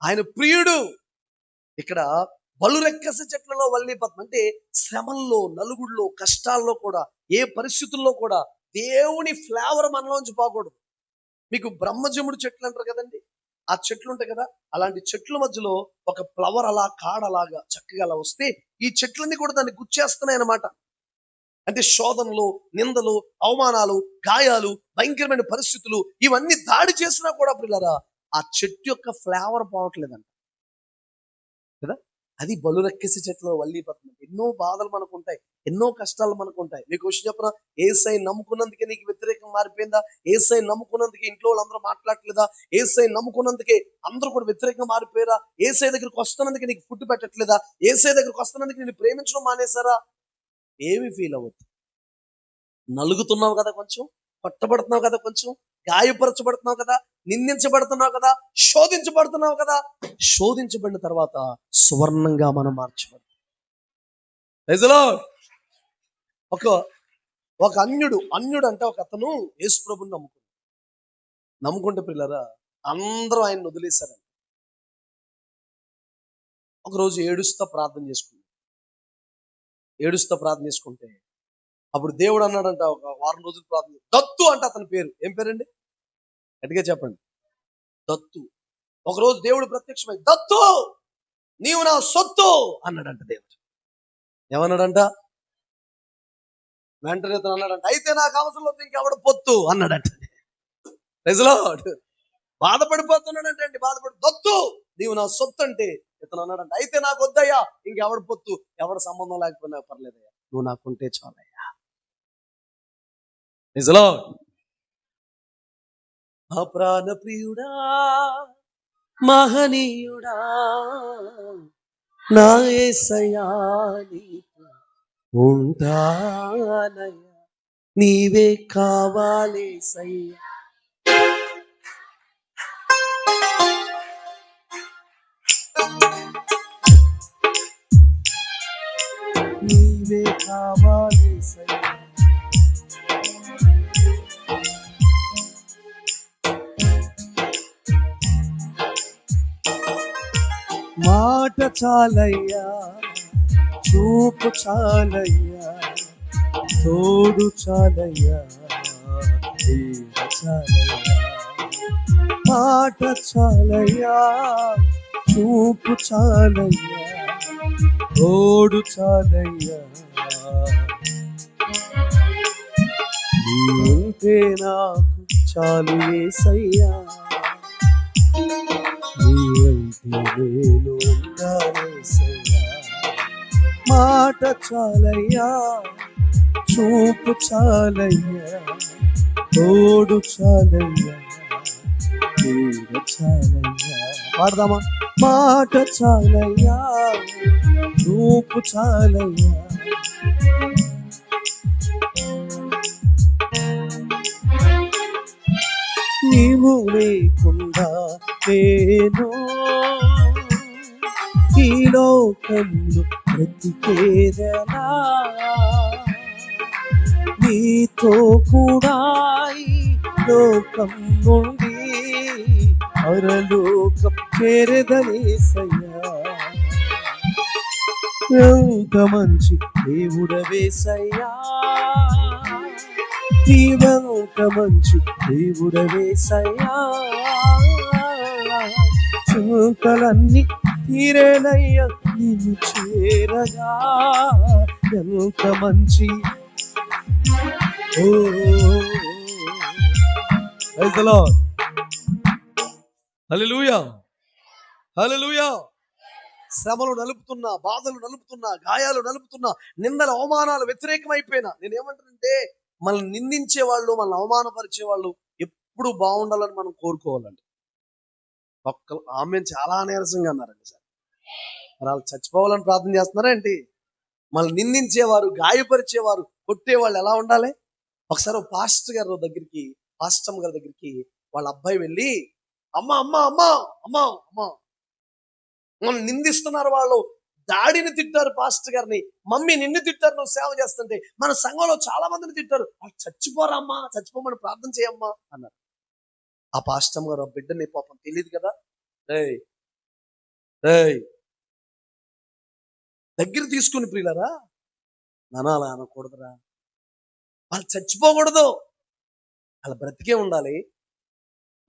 ఆయన ప్రియుడు. ఇక్కడ బలురెక్కస చెట్లలో వల్లీపత్నం అంటే శ్రమల్లో, నలుగుడులో, కష్టాల్లో కూడా, ఏ పరిస్థితుల్లో కూడా దేవుని ఫ్లేవర్ మనలోంచి పోకూడదు. మీకు బ్రహ్మజముడు చెట్లు అంటారు కదండి, ఆ చెట్లు ఉంటాయి కదా, అలాంటి చెట్ల మధ్యలో ఒక ఫ్లవర్ అలా కాడలాగా చక్కగా అలా వస్తే ఈ చెట్లన్నీ కూడా దాన్ని గుచ్చేస్తున్నాయి అన్నమాట. అంటే శోధనలు, నిందలు, అవమానాలు, గాయాలు, భయంకరమైన పరిస్థితులు ఇవన్నీ దాడి చేసినా కూడా పిల్లరా ఆ చెట్టు యొక్క ఫ్లేవర్ పోవట్లేదంట కదా. అది బలురెక్కసి చెట్లు వల్లీపత్నం. ఎన్నో బాధలు మనకు ఉంటాయి, ఎన్నో కష్టాలు మనకు ఉంటాయి. మీకు విషయం చెప్పనా? యేసై నమ్ముకున్నందుకే నీకు వ్యతిరేకం మారిపోయిందా? యేసై నమ్ముకున్నందుకే ఇంట్లో వాళ్ళందరూ మాట్లాడట్లేదా? యేసై నమ్ముకున్నందుకే అందరూ కూడా వ్యతిరేకంగా మారిపోయారా? యేసై దగ్గరికి వస్తున్నందుకే నీకు ఫుడ్ పెట్టట్లేదా? యేసై దగ్గరికి వస్తున్నందుకు నేను ప్రేమించడం మానేశారా? ఏమి ఫీల్ అవ్వద్దు. నలుగుతున్నావు కదా కొంచెం, కొట్టబడుతున్నావు కదా కొంచెం, గాయపరచబడుతున్నావు కదా, నిందించబడుతున్నావు కదా, శోధించబడుతున్నావు కదా. శోధించబడిన తర్వాత సువర్ణంగా మనం మార్చబడతాం. ఒక ఒక అన్యుడు అంటే ఒక అతను యేసు ప్రభుని నమ్ముకుంటే పిల్లరా అందరూ ఆయన వదిలేశారండి. ఒకరోజు ఏడుస్తా ప్రార్థన చేసుకుంటే అప్పుడు దేవుడు అన్నాడంట, ఒక వారం రోజులు ప్రార్థన దత్తు అంటే అతని పేరు. ఏం పేరండి? గట్టిగా చెప్పండి. దత్తు. ఒకరోజు దేవుడు ప్రత్యక్షమై దత్తు నీవు నా సొత్తు అన్నాడంట. దేవుడు ఏమన్నాడంట? వెంటనే ఇతను అన్నాడంట, అయితే నాకు అవసరం లేదు, ఇంకెవడ పొత్తు అన్నాడంట. Praise lord. బాధపడిపోతున్నాడంటే దత్తు నీవు నా సొత్తు అంటే ఇతను అన్నాడంట, అయితే నాకు వద్దయ్యా, ఇంకెవడ పొత్తు, ఎవడ సంబంధం లేకపోయినా పర్లేదయ్యా, నువ్వు నాకుంటే చాలయ్యా. Praise lord. ఆ ప్రాణ ప్రియుడా మహనీయుడా నా యేసయ్యా నీతో ఉంటానయ్యా, నీవే కావాలేసయ్యా. నీవే కావాలేసయ్యా. మాట చాలయ్యా, చూపు చాలయ్యా, తోడు చాలయ్యా, ప్రేమ చాలయ్యా. మాట చాలయ్యా, చూపు చాలయ్యా, తోడు చాలయ్యా, నీవుంటే నాకు చాలు యేసయ్యా, నీవైతే నేను ఉంటానేసయ్యా. మాట చాలయ్యా, చూపు చాలయ్యా, తోడు చాలయ్యా, ప్రేమ చాలయ్యా. పాడదామా? మాట చాలయ్యా, చూపు చాలయ్యా, నీవు లేకుండా నేను ఈ లోకంలో బ్రతికేదెలా, నీతో కూడా ఈ లోకం నుండి పరలోకం చేరదనేసయ్యా. ఎంత మంచి దేవుడవేసయ్యా, నీవెంత మంచి దేవుడవేసయ్యా. చింతలన్నీ తీరేనయ్యా నిన్ను చేరగా, ఎంత మంచి. ఓ ప్రైజ్ ది లార్డ్. హల్లెలూయా, హల్లెలూయా. శ్రమలు నలుపుతున్నా, బాధలు నలుపుతున్నా, గాయాలు నలుపుతున్నా, నిందల అవమానాలు వ్యతిరేకమైపోయినా నేనేమంటానంటే, మనల్ని నిందించే వాళ్ళు, మనల్ని అవమానపరిచే వాళ్ళు ఎప్పుడు బాగుండాలని మనం కోరుకోవాలండి. ఆమె చాలా నీరసంగా అన్నారండి సార్. మరి వాళ్ళు చచ్చిపోవాలని ప్రార్థన చేస్తున్నారా ఏంటి? మనల్ని నిందించేవారు, గాయపరిచేవారు, కొట్టేవాళ్ళు ఎలా ఉండాలి? ఒకసారి పాస్టమ్ గారి దగ్గరికి వాళ్ళ అబ్బాయి వెళ్ళి, అమ్మా అమ్మా అమ్మా అమ్మా అమ్మా మనం నిందిస్తున్నారు, వాళ్ళు డాడీని తిట్టారు, పాస్టర్ గారిని, మమ్మీ నిన్ను తిట్టారు నువ్వు సేవ చేస్తుంటే, మన సంఘంలో చాలా మందిని తిట్టారు, వాళ్ళు చచ్చిపోరమ్మా, చచ్చిపోమని ప్రార్థన చేయమ్మా అన్నారు. ఆ పాస్టమ్ గారు ఆ బిడ్డని పాపం తెలియదు కదా, దగ్గర తీసుకుని, ప్రియులరా నాన్న అలా అనకూడదురా, వాళ్ళు చచ్చిపోకూడదు, వాళ్ళు బ్రతికే ఉండాలి.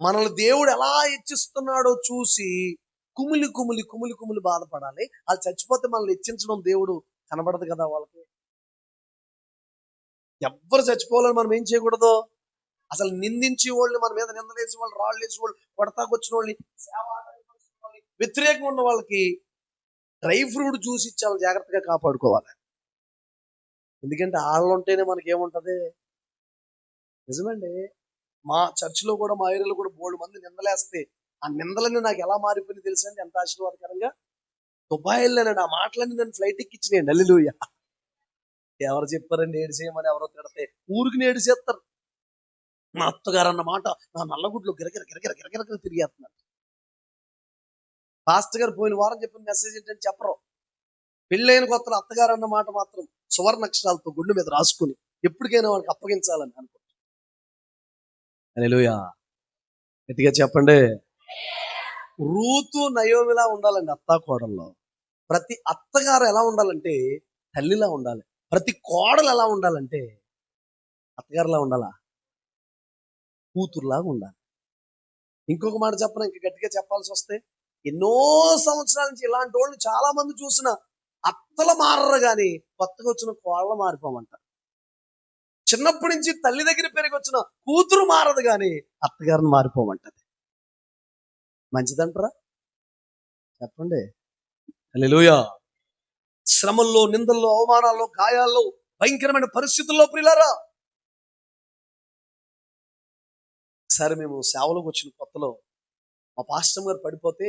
మనల్ని దేవుడు ఎలా హెచ్చిస్తున్నాడో చూసి కుమిలి కుమిలి కుమిలి కుమిలి బాధపడాలి. వాళ్ళు చచ్చిపోతే మనల్ని హెచ్చించడం దేవుడు కనబడదు కదా వాళ్ళకి. ఎవ్వరు చచ్చిపోవాలని మనం ఏం చేయకూడదు. అసలు నిందించే వాళ్ళని, మన మీద నిందలేసి వాళ్ళు, రాళ్ళు వేసి వాళ్ళు, కొడతాకొచ్చిన వాళ్ళని, వ్యతిరేకంగా ఉన్న వాళ్ళకి డ్రై ఫ్రూట్ జ్యూస్ ఇచ్చి వాళ్ళు జాగ్రత్తగా కాపాడుకోవాలి. ఎందుకంటే వాళ్ళు ఉంటేనే మనకి ఏముంటది. నిజమండి, మా చర్చిలో కూడా, మా ఏరియాలో కూడా బోల్డ్ మంది నిందలేస్తే ఆ నిందలన్నీ నాకు ఎలా మారిపోయింది తెలుసా అండి? ఎంత ఆశీర్వాదకరంగా. దుబాయ్ వెళ్ళానండి, ఆ మాటలన్నీ నన్ను ఫ్లైట్ ఎక్కించినాయండి. హల్లెలూయా. ఎవరు చెప్పారండి ఏడిసేయమని? ఎవరో తిడితే ఊరికి ఏడిసేస్తారు. మా అత్తగారు అన్న మాట నా నల్లగుడ్లు గిరగిర గిరగిర గిరగిర తిరిగేస్తున్నారు. పాస్టర్ గారు పోయిన వారం చెప్పిన మెసేజ్ ఏంటంటే చెప్పరు. పెళ్ళైన కొత్తలో అత్తగారు అన్న మాట మాత్రం సువర్ణ అక్షరాలతో గుండె మీద రాసుకుని ఎప్పటికైనా వాడికి అప్పగించాలని అనుకుంటాం. హల్లెలూయా. గట్టిగా చెప్పండి. రూతు నయోమిలా ఉండాలండి అత్తా కోడల్లో. ప్రతి అత్తగారు ఎలా ఉండాలంటే తల్లిలా ఉండాలి. ప్రతి కోడలు ఎలా ఉండాలంటే అత్తగారులా ఉండాలా, కూతురులాగా ఉండాలి. ఇంకొక మాట చెప్పనా, ఇంకా గట్టిగా చెప్పాల్సి వస్తే, ఎన్నో సంవత్సరాల నుంచి ఇలాంటి వాళ్ళు చాలా మంది చూసిన అత్తలు మారరు కానీ కొత్తగా వచ్చిన కోళ్ళ మారిపోమంట. చిన్నప్పటి నుంచి తల్లి దగ్గర పెరిగి వచ్చిన కూతురు మారదు కానీ అత్తగారిని మారిపోమంటది. మంచిదంటారా? చెప్పండి. హల్లెలూయా. శ్రమల్లో, నిందల్లో, అవమానాల్లో, గాయాల్లో, భయంకరమైన పరిస్థితుల్లో ప్రియులారా, ఒకసారి మేము సేవలోకి వచ్చిన కొత్తలో మా పాస్టర్ గారు పడిపోతే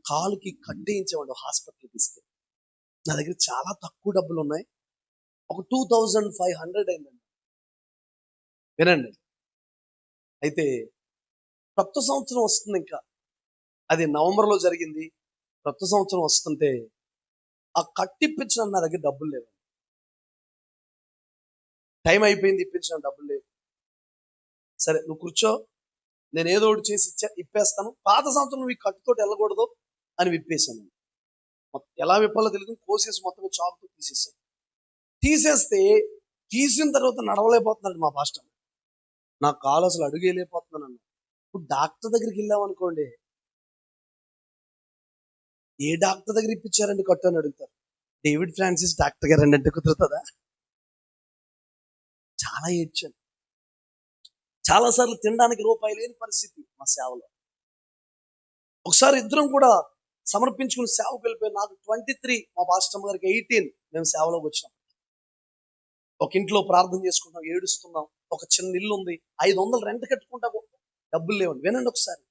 కాలుకి కట్టేయించామండి హాస్పిటల్కి తీసుకెళ్ళి. నా దగ్గర చాలా తక్కువ డబ్బులు ఉన్నాయి, ఒక 2500 అయిందండి. వినండి. అయితే కొత్త సంవత్సరం వస్తుంది, ఇంకా అది నవంబర్లో జరిగింది. కొత్త సంవత్సరం వస్తుంటే ఆ కట్టిప్పించడానికి నా దగ్గర డబ్బులు లేవు. టైం అయిపోయింది, ఇప్పించడానికి డబ్బులు లేవు. సరే నువ్వు కూర్చో, నేను ఏదో ఒకటి చేసి ఇప్పేస్తాను. పాత సంవత్సరం నువ్వు ఈ కట్టుతోటి వెళ్ళకూడదు అని విప్పేశాను. ఎలా విప్పాలో తెలియదు, కోసేసి మొత్తం చాకుతో తీసేసాను. తీసేస్తే తీసిన తర్వాత నడవలేకపోతున్నాడు మా పాస్టర్. నా కాలు అసలు అడుగేయలేకపోతున్నాను అన్న. ఇప్పుడు డాక్టర్ దగ్గరికి వెళ్ళామనుకోండి, ఏ డాక్టర్ దగ్గర ఇప్పించారండి కట్టు అని అడుగుతారు. డేవిడ్ ఫ్రాన్సిస్ డాక్టర్ గారు అంటే కుదురుతుందా? చాలా ఏడ్చాను. చాలాసార్లు తినడానికి రూపాయి లేని పరిస్థితి మా సేవలో. ఒకసారి ఇద్దరం కూడా సమర్పించుకుని సేవకు వెళ్ళిపోయి, నాకు 23, మా పాస్టర్ గారికి 18 మేము సేవలోకి వచ్చినాం. ఒక ఇంట్లో ప్రార్థన చేసుకుంటాం, ఏడుస్తున్నాం. ఒక చిన్న ఇల్లు ఉంది, 500 రెంట్ కట్టుకుంటా, డబ్బులు లేవండి. వినండి ఒకసారి.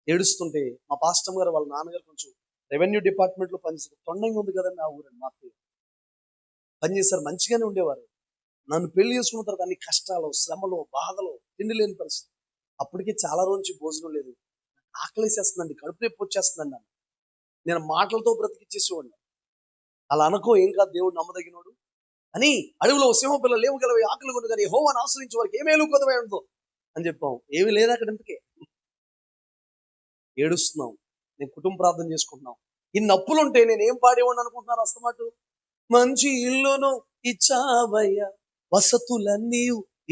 ఏడుస్తుంటే మా పాస్టర్ గారు వాళ్ళ నాన్నగారు కొంచెం రెవెన్యూ డిపార్ట్మెంట్లో పనిచేశారు. తొండంగా ఉంది కదండి ఆ ఊరండి, మా అత్తయ్య పనిచేశారు, మంచిగానే ఉండేవారు. నన్ను పెళ్లి చేసుకున్న తర్వాత అన్ని కష్టాలు, శ్రమలు, బాధలు, తిండి లేని పరిస్థితి. అప్పటికి చాలా రోజు నుంచి భోజనం లేదు, ఆకలేసేస్తుందండి, కడుపు నొప్పి వచ్చేస్తుందండి. నేను మాటలతో బ్రతికిచ్చేసేవాడిని. అలా అనుకో, ఏం కాదు, దేవుడు నమ్మదగినోడు అని. అడవిలో సింహ పిల్లలు లేవు గలవి, ఆకలి కొను కానీ యెహోవాను ఆశ్రయించే వారికి ఏమేలు కొదవై ఉండదు అని చెప్పాం. ఏమి లేదు అక్కడ. ఇంతకే ఏడుస్తున్నాం, నేను కుటుంబ ప్రార్థన చేసుకుంటున్నాం. ఇన్ని అప్పులుంటే నేను ఏం పాడేవాడిని అనుకుంటున్నారు అస్తమాటు? మంచి ఇల్లును ఇచ్చావయ్యా, వసతులన్నీ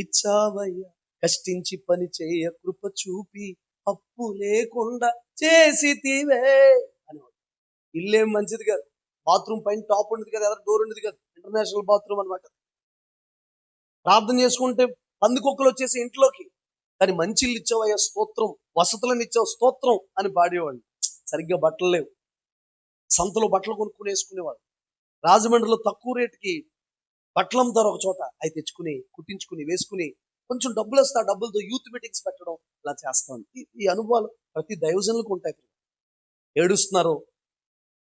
ఇచ్చావయ్యా, కష్టించి పని చేయ కృప చూపి అప్పు లేకుండా చేసితివే అనేవాడు. ఇల్లేం మంచిది కాదు, బాత్రూమ్ పైన టాప్ ఉండేది కదా, ఎదురు డోర్ ఉండేది కదా, ఇంటర్నేషనల్ బాత్రూమ్ అనమాట. ప్రార్థన చేసుకుంటే పందికొక్కలు వచ్చేసి ఇంట్లోకి, కానీ మంచి ఇల్లు ఇచ్చావయ్యా స్తోత్రం, వసతులను ఇచ్చావు స్తోత్రం అని పాడేవాళ్ళు. సరిగ్గా బట్టలు లేవు, సంతలో బట్టలు కొనుక్కుని వేసుకునేవాడు. రాజమండ్రిలో తక్కువ రేటుకి బట్టలు అమ్ముతారు ఒక చోట, అవి తెచ్చుకుని కుట్టించుకుని వేసుకుని కొంచెం డబ్బులు వస్తే ఆ డబ్బులతో యూత్ మీటింగ్స్ పెట్టడం ఇలా చేస్తాను. ఈ అనుభవాలు ప్రతి దైవజనులకు ఉంటాయి. ఏడుస్తున్నారు,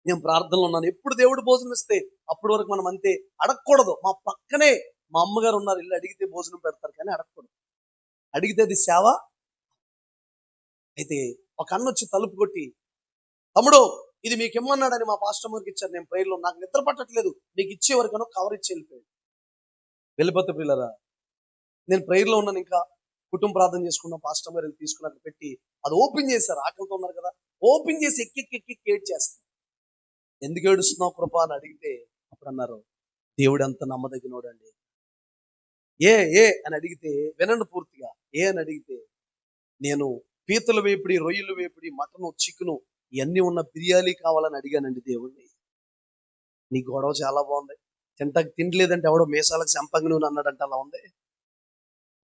నేను ప్రార్థనలో ఉన్నాను. ఎప్పుడు దేవుడు భోజనం ఇస్తే అప్పటి వరకు మనం అంతే. అడగకూడదు. మా పక్కనే మా అమ్మగారు ఉన్నారు, ఇల్లు అడిగితే భోజనం పెడతారు కానీ అడగకూడదు. అడిగితే అది సేవ. అయితే ఒక అన్న వచ్చి తలుపు కొట్టి, తమ్ముడు ఇది మీకు ఇమ్మన్నాడని మా పాస్టర్ గారికి ఇచ్చారు, నేను ప్రేయర్లో నాకు నిద్ర పట్టట్లేదు, మీకు ఇచ్చే వరకనో కవర్ ఇచ్చి వెళ్ళిపోయాడు. వెళ్ళిపోతే పిల్లరా, నేను ప్రేయర్లో ఉన్నాను, ఇంకా కుటుంబ ప్రార్థన చేసుకున్నాం. పాస్టర్ గారు తీసుకుని అక్కడ పెట్టి అది ఓపెన్ చేశారు. ఆకలితో ఉన్నారు కదా, ఓపెన్ చేసి ఎక్కి ఏడ్ చేస్తారు. ఎందుకు ఏడుస్తున్నావు కృప అని అడిగితే అప్పుడు అన్నారు, దేవుడు అంత నమ్మదగినోడు అండి. ఏ అని అడిగితే, వినండి పూర్తిగా, ఏ అని అడిగితే, నేను పీతల వేపుడి, రొయ్యలు వేపుడి, మటను, చికెను ఇవన్నీ ఉన్న బిర్యానీ కావాలని అడిగానండి దేవుణ్ణి. నీ గొడవ చాలా బాగుంది, తింటాకి తిండి లేదంటే ఎవడో మీసాలకు సంపంగి నువ్వు అన్నాడంటే అలా ఉంది.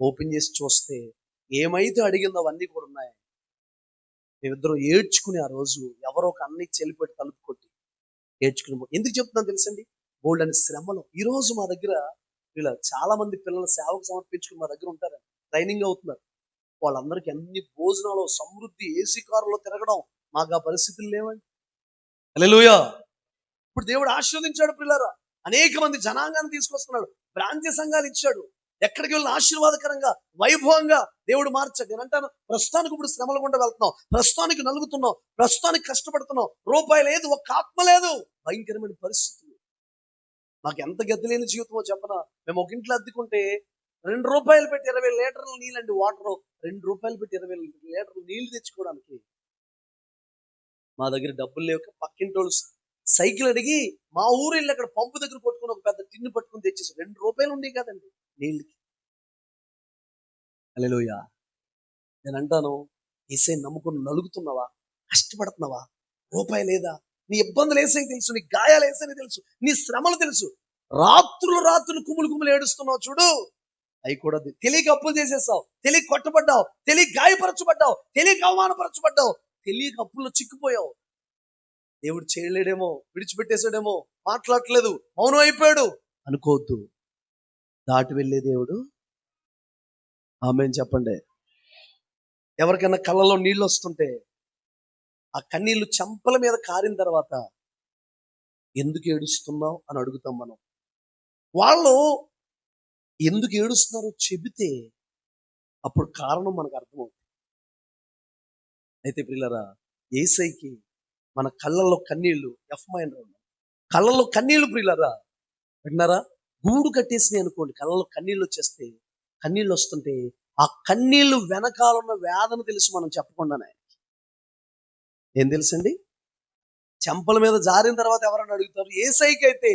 ఓపెన్ చేసి చూస్తే ఏమైతే అడిగిందో అవన్నీ కూడా ఉన్నాయి. మేమిద్దరం ఏడ్చుకుని ఆ రోజు ఎవరో ఒక అన్నయ్య చెల్లిపెట్టి తలుపు కొట్టి ఏడ్చుకుని. ఎందుకు చెప్తున్నాను తెలుసండి? బోల్డ్ అని శ్రమలు. ఈ రోజు మా దగ్గర ఇలా చాలా మంది పిల్లలు సేవకు సమర్పించుకుని మా దగ్గర ఉంటారు, ట్రైనింగ్ అవుతున్నారు. వాళ్ళందరికీ అన్ని భోజనాలు, సమృద్ధి, ఏసీ కారులో తిరగడం. మాకు ఆ పరిస్థితులు లేవండి. హల్లెలూయా. ఇప్పుడు దేవుడు ఆశీర్వదించాడు పిల్లరా, అనేక మంది జనాంగాన్ని తీసుకొస్తున్నాడు, ప్రాంతీయ సంఘాలు ఇచ్చాడు. ఎక్కడికి వెళ్ళిన ఆశీర్వాదకరంగా, వైభవంగా దేవుడు మార్చాడు. నేను అంటాను, ప్రస్తుతానికి ఇప్పుడు శ్రమల గుండా వెళ్తున్నాం, ప్రస్తుతానికి నలుగుతున్నాం, ప్రస్తుతానికి కష్టపడుతున్నాం, రూపాయి లేదు, ఒక్క ఆత్మ లేదు, భయంకరమైన పరిస్థితులు. మాకు ఎంత గతి లేని జీవితమో చెప్పనా. మేము ఒక ఇంట్లో అద్దెకుంటే ₹2 పెట్టి 20 లీటర్ల నీళ్ళండి, వాటర్ ₹2 పెట్టి 20 లీటర్ల నీళ్లు తెచ్చుకోవడానికి మా దగ్గర డబ్బులు లేక పక్కింటోళ్ళు సైకిల్ అడిగి మా ఊరు వెళ్ళి అక్కడ పంపు దగ్గర కొట్టుకుని ఒక పెద్ద టిన్ను పట్టుకుని తెచ్చేసి ₹2 ఉండేవి కదండి నీళ్ళకి. హల్లెలూయా. నేను అంటాను, యేసయ్య నమ్ముకుని నలుగుతున్నావా, కష్టపడుతున్నావా, రూపాయి లేదా, నీ ఇబ్బందులు యేసయ్యకి తెలుసు, నీ గాయాలు యేసయ్యకి తెలుసు, నీ శ్రమలు తెలుసు. రాత్రులు కుమ్ములు ఏడుస్తున్నావు చూడు, అవి కూడా తెలియక అప్పులు చేసేసావు, తెలియక కొట్టబడ్డావు, తెలియక గాయపరచబడ్డావు, తెలియక అవమానపరచబడ్డావు, తెలియక అప్పుల్లో చిక్కుపోయావు. దేవుడు చేయలేడేమో, విడిచిపెట్టేశాడేమో, మాట్లాడట్లేదు, మౌనం అయిపోయాడు అనుకోవద్దు. దాటి వెళ్ళే దేవుడు. ఆమేన్ చెప్పండి. ఎవరికైనా కళ్ళలో నీళ్ళు వస్తుంటే ఆ కన్నీళ్లు చెంపల మీద కారిన తర్వాత ఎందుకు ఏడుస్తున్నావు అని అడుగుతాం మనం. వాళ్ళు ఎందుకు ఏడుస్తున్నారో చెబితే అప్పుడు కారణం మనకు అర్థమవుతుంది. అయితే ప్రియులారా, యేసయ్యకి మన కళ్ళల్లో కన్నీళ్లు కళ్ళల్లో కన్నీళ్లు ప్రియులారా విన్నారా, గూడు కట్టేసినాయి అనుకోండి, కళ్ళల్లో కన్నీళ్ళు వచ్చేస్తే, కన్నీళ్ళు వస్తుంటే ఆ కన్నీళ్లు వెనకాలన్న వేదన తెలుసు మనం చెప్పకుండానే. ఏం తెలుసండి? చెంపల మీద జారిన తర్వాత ఎవరన్నా అడుగుతారు. యేసయ్యకి అయితే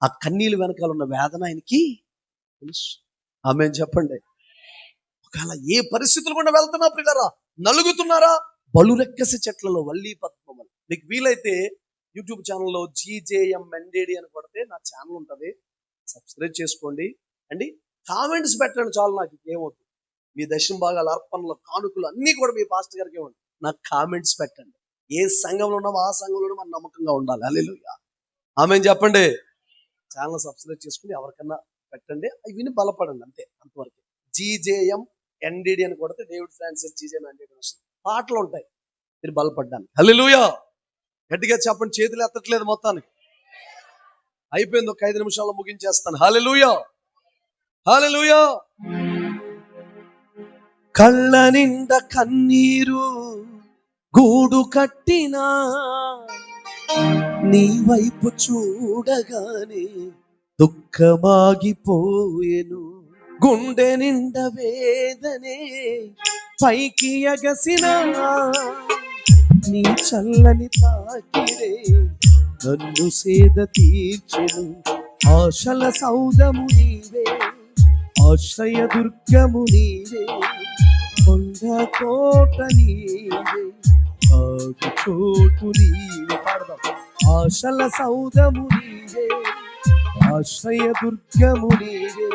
ఆ కన్నీళ్ళు వెనకాల ఉన్న వేదన ఆయనకి తెలుసు. ఆమేన్ చెప్పండి. ఒకవేళ ఏ పరిస్థితులు గుండా వెళ్తున్నా ప్రియులారా, నలుగుతున్నారా, బలురెక్కసి చెట్లలో వల్లి పద్మములు. మీకు వీలైతే యూట్యూబ్ ఛానల్లో GJMNDD అని కొడితే నా ఛానల్ ఉంటుంది, సబ్స్క్రైబ్ చేసుకోండి అండి. కామెంట్స్ పెట్టండి చాలు, నాకు ఏమవుతుంది. మీ దశమ భాగాలు, అర్పణలు, కానుకలు అన్నీ కూడా మీ పాస్టర్ గారికి ఇవ్వండి. నాకు కామెంట్స్ పెట్టండి. ఏ సంఘంలో ఉన్నామో ఆ సంఘంలో మనం నమ్మకంగా ఉండాలి. హల్లెలూయా. ఆమేన్ చెప్పండి. ఛానల్ సబ్స్క్రైబ్ చేసుకుని ఎవరికన్నా పెట్టండి, అవి విని బలపడండి, అంతే, అంతవరకు. GJMNDD అని కొడితే డేవిడ్ ఫ్రాన్సిస్ GJMNDD వస్తుంది, పాటలు ఉంటాయి, మీరు బలపడ్డానికి. హల్లెలూయా. గట్టిగా చెప్పండి. చేతులు ఎత్తట్లేదు మొత్తానికి. అయిపోయింది, ఒక 5 నిమిషాల్లో ముగించేస్తాను. హల్లెలూయా, హల్లెలూయా. కళ్ళ నిండా కన్నీరు గూడు కట్టినా, నీ వైపు చూడగానే దుఃఖమాగిపోయెను. గుండె నిండా వేదనే పైకి ఎగసిన, నీ చల్లని తాకిడే నన్ను సేద తీర్చెను. ఆశల సౌదము నీవే, ఆశ్రయ దుర్గము నీవే, కొండ కోట నీవే, ఆగు చోటు నీవే. పాడదాం. ఆశల సౌదము నీవే, ఆశ్రయ దుర్గము నీవే,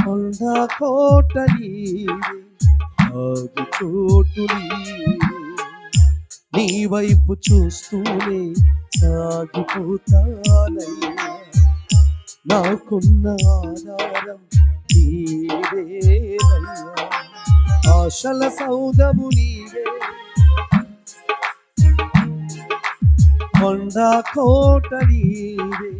కొండ కోట నీవే, ఆగు చోటు నీవే. నీ వైపు చూస్తూనే సాగిపోతానయ్యా, నాకున్న ఆధారం నీవేనయ్యా. ఆశల సౌదము నీవే, కొండ కోట నీవే,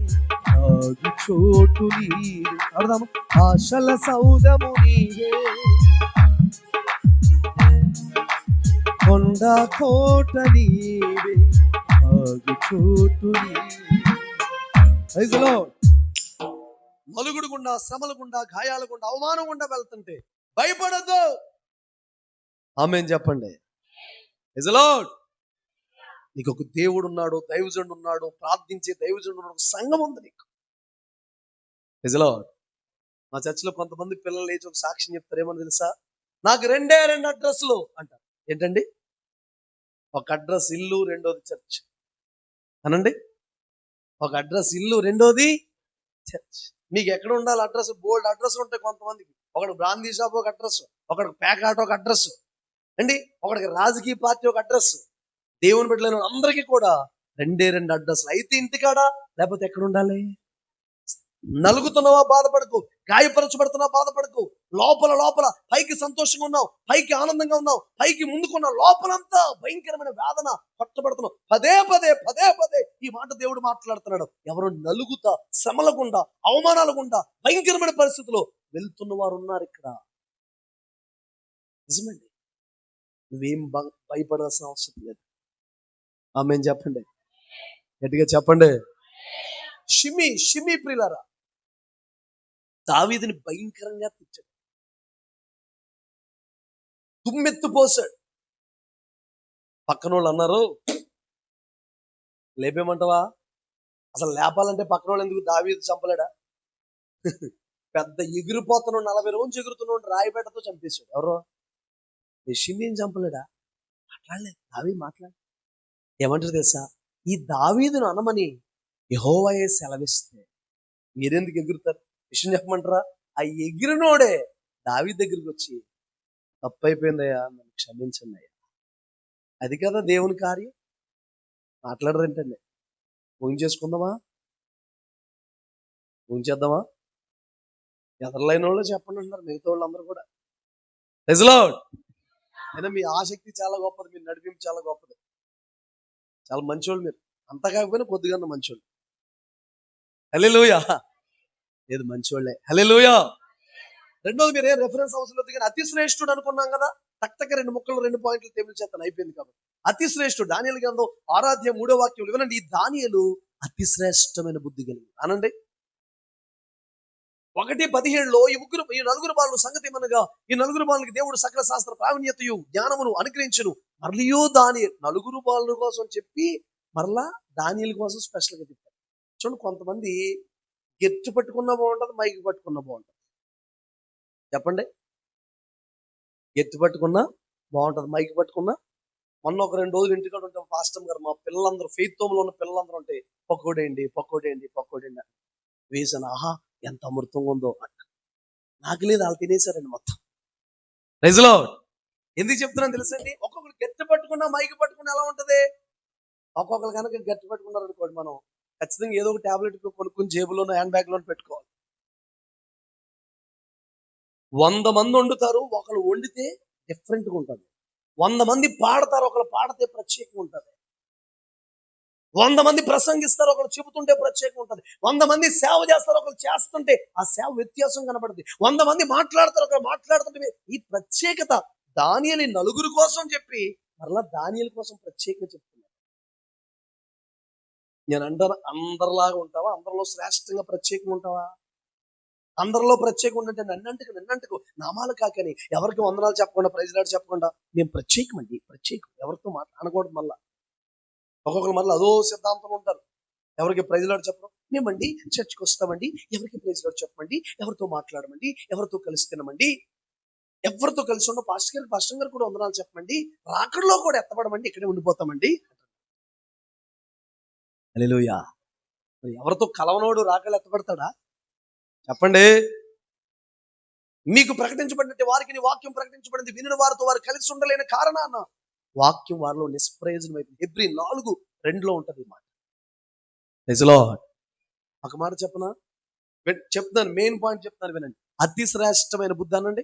ఆగు చోటు నీవే. అర్థము. ఆశల సౌదము నీవే, కొండ కోట నీవే, ఆగు చోటు నీవే. Praise the lord. నలుగుడు గుండా, శ్రమల గుండా, గాయాల గుండా, అవమానం గుండా వెళ్తుంటే భయపడద్దు. ఆమేన్ చెప్పండి. Praise the lord. నీకు ఒక దేవుడు ఉన్నాడు, దైవజనుడు ఉన్నాడు, ప్రార్థించే దైవజనుడు ఉన్నాడు, ఒక సంఘం ఉంది నీకు. Praise the lord. మా చర్చిలో కొంతమంది పిల్లలు లేచి ఒక సాక్ష్యం చెప్తారు. ఏమని తెలుసా? నాకు 2 అడ్రస్లు అంటారు. ఏంటండి? ఒక అడ్రస్ ఇల్లు, రెండోది చర్చ్ అనండి. ఒక అడ్రస్ ఇల్లు, రెండోది చర్చ్. మీకు ఎక్కడ ఉండాలి అడ్రస్? బోల్డ్ అడ్రస్ ఉంటాయి కొంతమందికి. ఒకడు బ్రాందీ షాప్ ఒక అడ్రస్, ఒకడికి ప్యాకాట్ ఒక అడ్రస్ అండి, ఒకడికి రాజకీయ పార్టీ ఒక అడ్రస్. దేవుని బిడ్డలైన అందరికీ కూడా 2 అడ్రస్లు. అయితే ఇంటికాడా లేకపోతే ఎక్కడ ఉండాలి? నలుగుతున్నావా, బాధపడకు. గాయపరచబడుతున్నావా, బాధపడకు. లోపల లోపల పైకి సంతోషంగా ఉన్నావు, పైకి ఆనందంగా ఉన్నావు, పైకి ముందుకున్న లోపలంతా భయంకరమైన వేదన, పట్టబడుతున్నావు. పదే పదే పదే పదే ఈ మాట దేవుడు మాట్లాడుతున్నాడు. ఎవరు నలుగుతా, శ్రమల గుండా, అవమానాల గుండా, భయంకరమైన పరిస్థితుల్లో వెళ్తున్న వారు ఉన్నారు ఇక్కడ. నిజమండి. నువ్వేం భయపడాల్సిన అవసరం లేదు. ఆమేన్ చెప్పండి. గట్టిగా చెప్పండి. షిమి ప్రియులారా దావీదుని భయంకరంగా తెచ్చాడు, దుమ్మెత్తిపోసాడు. పక్కన వాళ్ళు అన్నారు, లేపేమంటావా? అసలు లేపాలంటే పక్కన వాళ్ళు ఎందుకు, దావీదు చంపలేడా? పెద్ద ఎగిరిపోతున్నాడు, 40 రోజులు ఎగురుతున్నాడు, రాయిపేటతో చంపేశాడు. ఎవరో షిమీని చంపలేడా? మాట్లాడలేదు. దావీదు మాట్లాడు ఏమంటారు తెలుసా? ఈ దావీదును అనమని యెహోవాయే సెలవిస్తే మీరెందుకు ఎగురుతారు? విషయం చెప్పమంటారా? ఆ ఎగిరినోడే దావీదు దగ్గరికి వచ్చి, తప్పైపోయిందయ్యా, నన్ను క్షమించండి అయ్యా. అది కదా దేవుని కార్యం. మాట్లాడరేంటండి? ఫోన్ చేసుకుందామా? ఫోన్ చేద్దామా? ఎదరలైన వాళ్ళు చెప్పండి అంటున్నారు మిగతా వాళ్ళు అందరూ కూడా. Praise lord. అయినా మీ ఆసక్తి చాలా గొప్పది, మీరు నడిపింపు చాలా గొప్పది, చాలా మంచోళ్ళు మీరు. అంత కాకపోయినా కొద్దిగా మంచోళ్ళు. హల్లెలూయా. లేదు మంచోళ్ళే. హల్లెలూయా. రెండోది, మీరు ఏం రెఫరెన్స్ అవసరం లేదు కానీ అతి శ్రేష్ఠుడు అనుకున్నాం కదా. టక్టక 2 పాయింట్లు టేబుల్ చేస్తాను, అయిపోయింది కాబట్టి. అతి శ్రేష్ఠుడు దానియేలు గ్రంథం 6:3 వినండి. ఈ దానియేలు అతి శ్రేష్టమైన బుద్ధి కలిగి అనండి. 1:17 ఈ నలుగురు బాలుల సంగతి ఏమనగా, ఈ నలుగురు బాలులకి దేవుడు సకల శాస్త్ర ప్రావీణ్యతయు జ్ఞానమును అనుగ్రహించును. మరలియో దానియేలు నలుగురు బాలుల కోసం చెప్పి మరలా దానియేలు కోసం స్పెషల్ గా చెప్పారు. చూడండి, కొంతమంది గెట్టు పట్టుకున్నా బాగుంటుంది, మైకి పట్టుకున్నా బాగుంటుంది. చెప్పండి, గెట్టు పట్టుకున్నా బాగుంటుంది, మైకి పట్టుకున్నా. మొన్న ఒక 2 రోజులు ఇంటికాడ ఉంటాం, పాస్టర్ గారు మా పిల్లలందరూ ఫెయిత్ హోమ్లో ఉన్న పిల్లలందరూ ఉంటే పక్కోడేండి వేసాను. ఆహా ఎంత అమృతంగా ఉందో అంట. నాకు లేదు, వాళ్ళు తినేశారండి మొత్తం. Praise lord. ఎందుకు చెప్తున్నాను తెలుసండి? ఒక్కొక్కరు గట్టి పట్టుకున్నా మైకి పట్టుకున్నా ఎలా ఉంటది? ఒక్కొక్కరు కనుక గట్టి పట్టుకున్నారు అనుకోండి, మనం ఖచ్చితంగా ఏదో ఒక టాబ్లెట్ కొనుక్కుని జేబులోనో హ్యాండ్ బ్యాగ్ లోనో పెట్టుకోవాలి. 100 మంది వండుతారు, ఒకరు వండితే డిఫరెంట్గా ఉంటుంది. 100 మంది పాడతారు, ఒకరు పాడితే ప్రత్యేకంగా ఉంటుంది. 100 మంది ప్రసంగిస్తారు, ఒకరు చెబుతుంటే ప్రత్యేకంగా ఉంటుంది. 100 మంది సేవ చేస్తారు, ఒకరు చేస్తుంటే ఆ సేవ వ్యత్యాసం కనబడుతుంది. 100 మంది మాట్లాడతారు, ఒకరు మాట్లాడుతుంటే ఈ ప్రత్యేకత. దానియేలు నలుగురు కోసం చెప్పి మరలా దానియేలు కోసం ప్రత్యేకంగా చెప్తున్నారు. నేను అంటాను, అందరిలాగా ఉంటావా? అందరిలో శ్రేష్టంగా ప్రత్యేకంగా ఉంటావా? అందరిలో ప్రత్యేకం ఉంటే నన్నంటుకు నామాలు కాకని ఎవరికి వందనాలు చెప్పకుండా, ప్రైజ్ లార్డ్ చెప్పకుండా మేము ప్రత్యేకమండి, ప్రత్యేకం ఎవరితో అనకూడదు. మళ్ళా ఒక్కొక్కరు మళ్ళీ అదో సిద్ధాంతం ఉంటారు. ఎవరికి ప్రైజ్ లార్డ్ చెప్పడం, మేమండి చర్చికి వస్తామండి, ఎవరికి ప్రైజ్ లార్డ్ చెప్పమండి, ఎవరితో మాట్లాడమండి, ఎవరితో కలిసి తినమండి, ఎవరితో కలిసి ఉన్న పాస్టర్ గారు కూడా వందనాలు చెప్పమండి, రాకడలో కూడా ఎత్తపడమండి, ఇక్కడే ఉండిపోతామండి. హల్లెలూయా. మరి ఎవరితో కలవనోడు రాకలు ఎత్తపడతాడా? చెప్పండి. మీకు ప్రకటించబడినట్టు వారికి వాక్యం ప్రకటించబడింది, వినిన వారితో వారు కలిసి ఉండలేని కారణాన వాక్యం వారిలో నిష్ప్రయోజనం అయిపోయింది. హెబ్రీ 4:2 ఉంటది ఈ మాట. Praise lord. ఒక మాట చెప్పనా? చెప్తాను, మెయిన్ పాయింట్ చెప్తాను వినండి. అతి శ్రేష్టమైన బుద్ధి అనండి.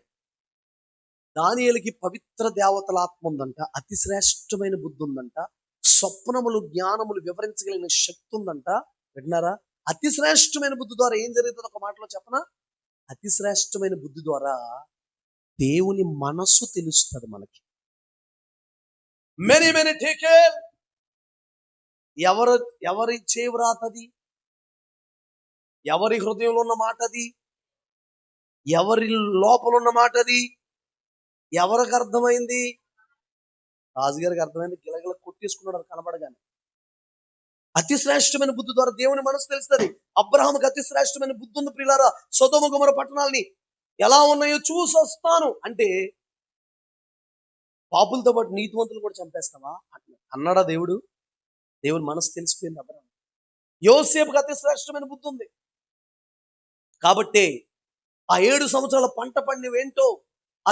దానియేలుకి పవిత్ర దేవతల ఆత్మ ఉందంట, అతి శ్రేష్టమైన బుద్ధి ఉందంట, స్వప్నములు జ్ఞానములు వివరించగలిగిన శక్తి ఉందంట. విన్నారా? అతి శ్రేష్టమైన బుద్ధి ద్వారా ఏం జరుగుతుంది ఒక మాటలో చెప్పనా? అతి శ్రేష్టమైన బుద్ధి ద్వారా దేవుని మనస్సు తెలుస్తుంది మనకి. Many tackle. ఎవరి చేవ్రాతది, ఎవరి హృదయంలో ఉన్న మాట అది, ఎవరి లోపల ఉన్న మాట అది, ఎవరికి అర్థమైంది? రాజుగారికి అర్థమైంది, గిలగిల కొట్టేసుకున్నాడు కనబడగానే. అతి శ్రేష్టమైన బుద్ధి ద్వారా దేవుని మనసు తెలుస్తుంది. అబ్రహాముకి అతి శ్రేష్టమైన బుద్ధి ఉంది ప్రియులారా. సొదొమ గొమొర్రా పట్టణాలని ఎలా ఉన్నాయో చూసి వస్తాను అంటే, పాపులతో పాటు నీతివంతులు కూడా చంపేస్తావా అన్నాడా దేవుడు? దేవుని మనసు తెలిసిపోయింది అబ్రహాం. యోసేపుకి అతి శ్రేష్టమైన బుద్ధి ఉంది కాబట్టి ఆ 7 సంవత్సరాల పంట పండివేంటో, ఆ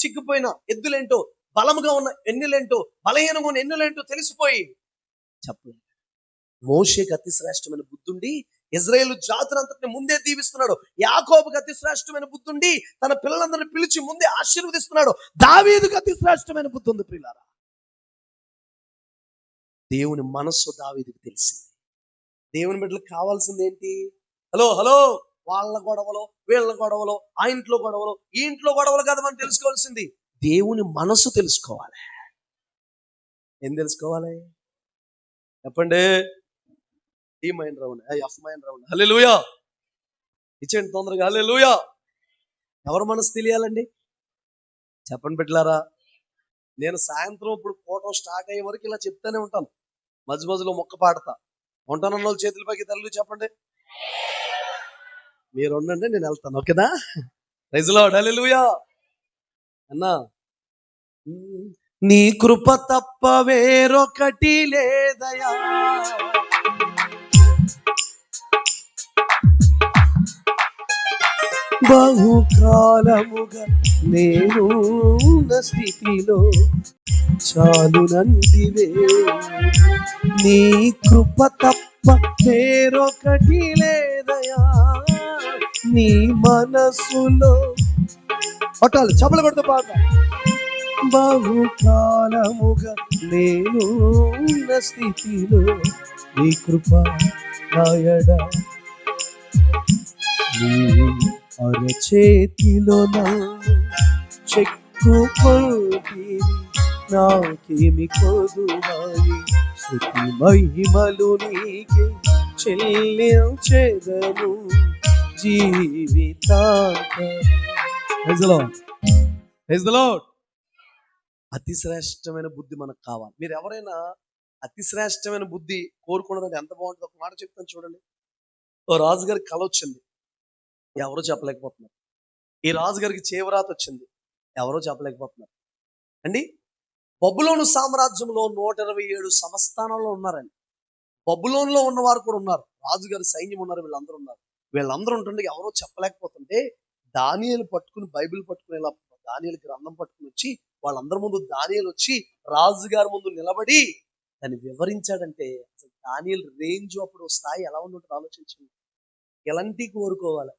చిక్కిపోయిన ఎద్దులేంటో, బలముగా ఉన్న ఎన్నులేంటో, బలహీనంగా ఉన్న ఎన్నులేంటో తెలిసిపోయి చెప్పలేదు. మోషేకి అతి శ్రేష్టమైన బుద్ధి ఉండి ఇజ్రాయేలు జాతులంతటిని ముందే దీవిస్తున్నాడు. యాకోబుకి అతి శ్రేష్టమైన బుద్ధి ఉండి తన పిల్లలందరిని పిలిచి ముందే ఆశీర్వదిస్తున్నాడు. దావీదుకి అతి శ్రేష్టమైన బుద్ధి ఉంది ప్రియులారా. దేవుని మనస్సు దావీదుకి తెలిసింది. దేవుని బిడ్డలకు కావాల్సింది ఏంటి? హలో వాళ్ళ గొడవలో, వీళ్ళ గొడవలో, ఆ ఇంట్లో గొడవలో, ఈ ఇంట్లో గొడవలు కాదు మనం తెలుసుకోవాల్సింది. దేవుని మనసు తెలుసుకోవాలి. ఏం తెలుసుకోవాలి చెప్పండి? D minor round, F minor round. Hallelujah. ఇచ్చేయండి తొందరగా. హల్లెలూయా. ఎవరు మనసు తెలియాలండి? చెప్పండి బిడ్డలారా. నేను సాయంత్రం ఇప్పుడు కోటం స్టార్ట్ అయ్యే వరకు ఇలా చెప్తానే ఉంటాను. మధ్య మధ్యలో మొక్క పాడతా ఉంటానన్న వాళ్ళు చేతుల పైకి తల్లు చెప్పండి. మీరు ఉండండి, నేను వెళ్తాను. ఓకేనా? Praise lord. హల్లెలూయా. అన్నా, నీ కృప తప్ప వేరొకటి లేదయా, బహుకాలముగా నేను స్థితిలో చాలునంటివే, నీ కృప తప్ప వేరొకటి లేదయా, నీ మనసులో పట్టాలి చపల కొడుతూ పాట. బహుకాలముగా నేను స్థితిలో నీ కృప నాయడ, నీ అరచేతిలో నన్ను చెక్కుకొల్పి నాకేమి కొదువాయి, స్తుతి మహిమలు నీకే చెల్లించెదను జీవితాంతం. Praise the lord. Praise the lord. అతి శ్రేష్టమైన బుద్ధి మనకు కావాలి. మీరు ఎవరైనా అతి శ్రేష్టమైన బుద్ధి కోరుకున్నది ఎంత బాగుంటుందో ఒక మాట చెప్తాను చూడండి. ఓ రాజుగారికి కల వచ్చింది, ఎవరో చెప్పలేకపోతున్నారు. ఈ రాజుగారికి చేవరాత వచ్చింది, ఎవరో చెప్పలేకపోతున్నారు అండి. బబులోను సామ్రాజ్యంలో 127 సంస్థానాల్లో ఉన్నారండి. బబులోనులో ఉన్నవారు కూడా ఉన్నారు, రాజుగారి సైన్యం ఉన్నారు, వీళ్ళందరూ ఉన్నారు. వీళ్ళందరూ ఉంటుండే ఎవరో చెప్పలేకపోతుంటే దానియేలు పట్టుకుని, బైబిల్ పట్టుకుని, ఇలా దానియేలు గ్రంథం పట్టుకుని వచ్చి వాళ్ళందరి ముందు దానియేలు వచ్చి రాజుగారి ముందు నిలబడి దాన్ని వివరించాడంటే అసలు దానియేలు రేంజ్ అప్పుడు స్థాయి ఎలా ఉంటుందో ఆలోచించండి. ఎలాంటి కోరుకోవాలి?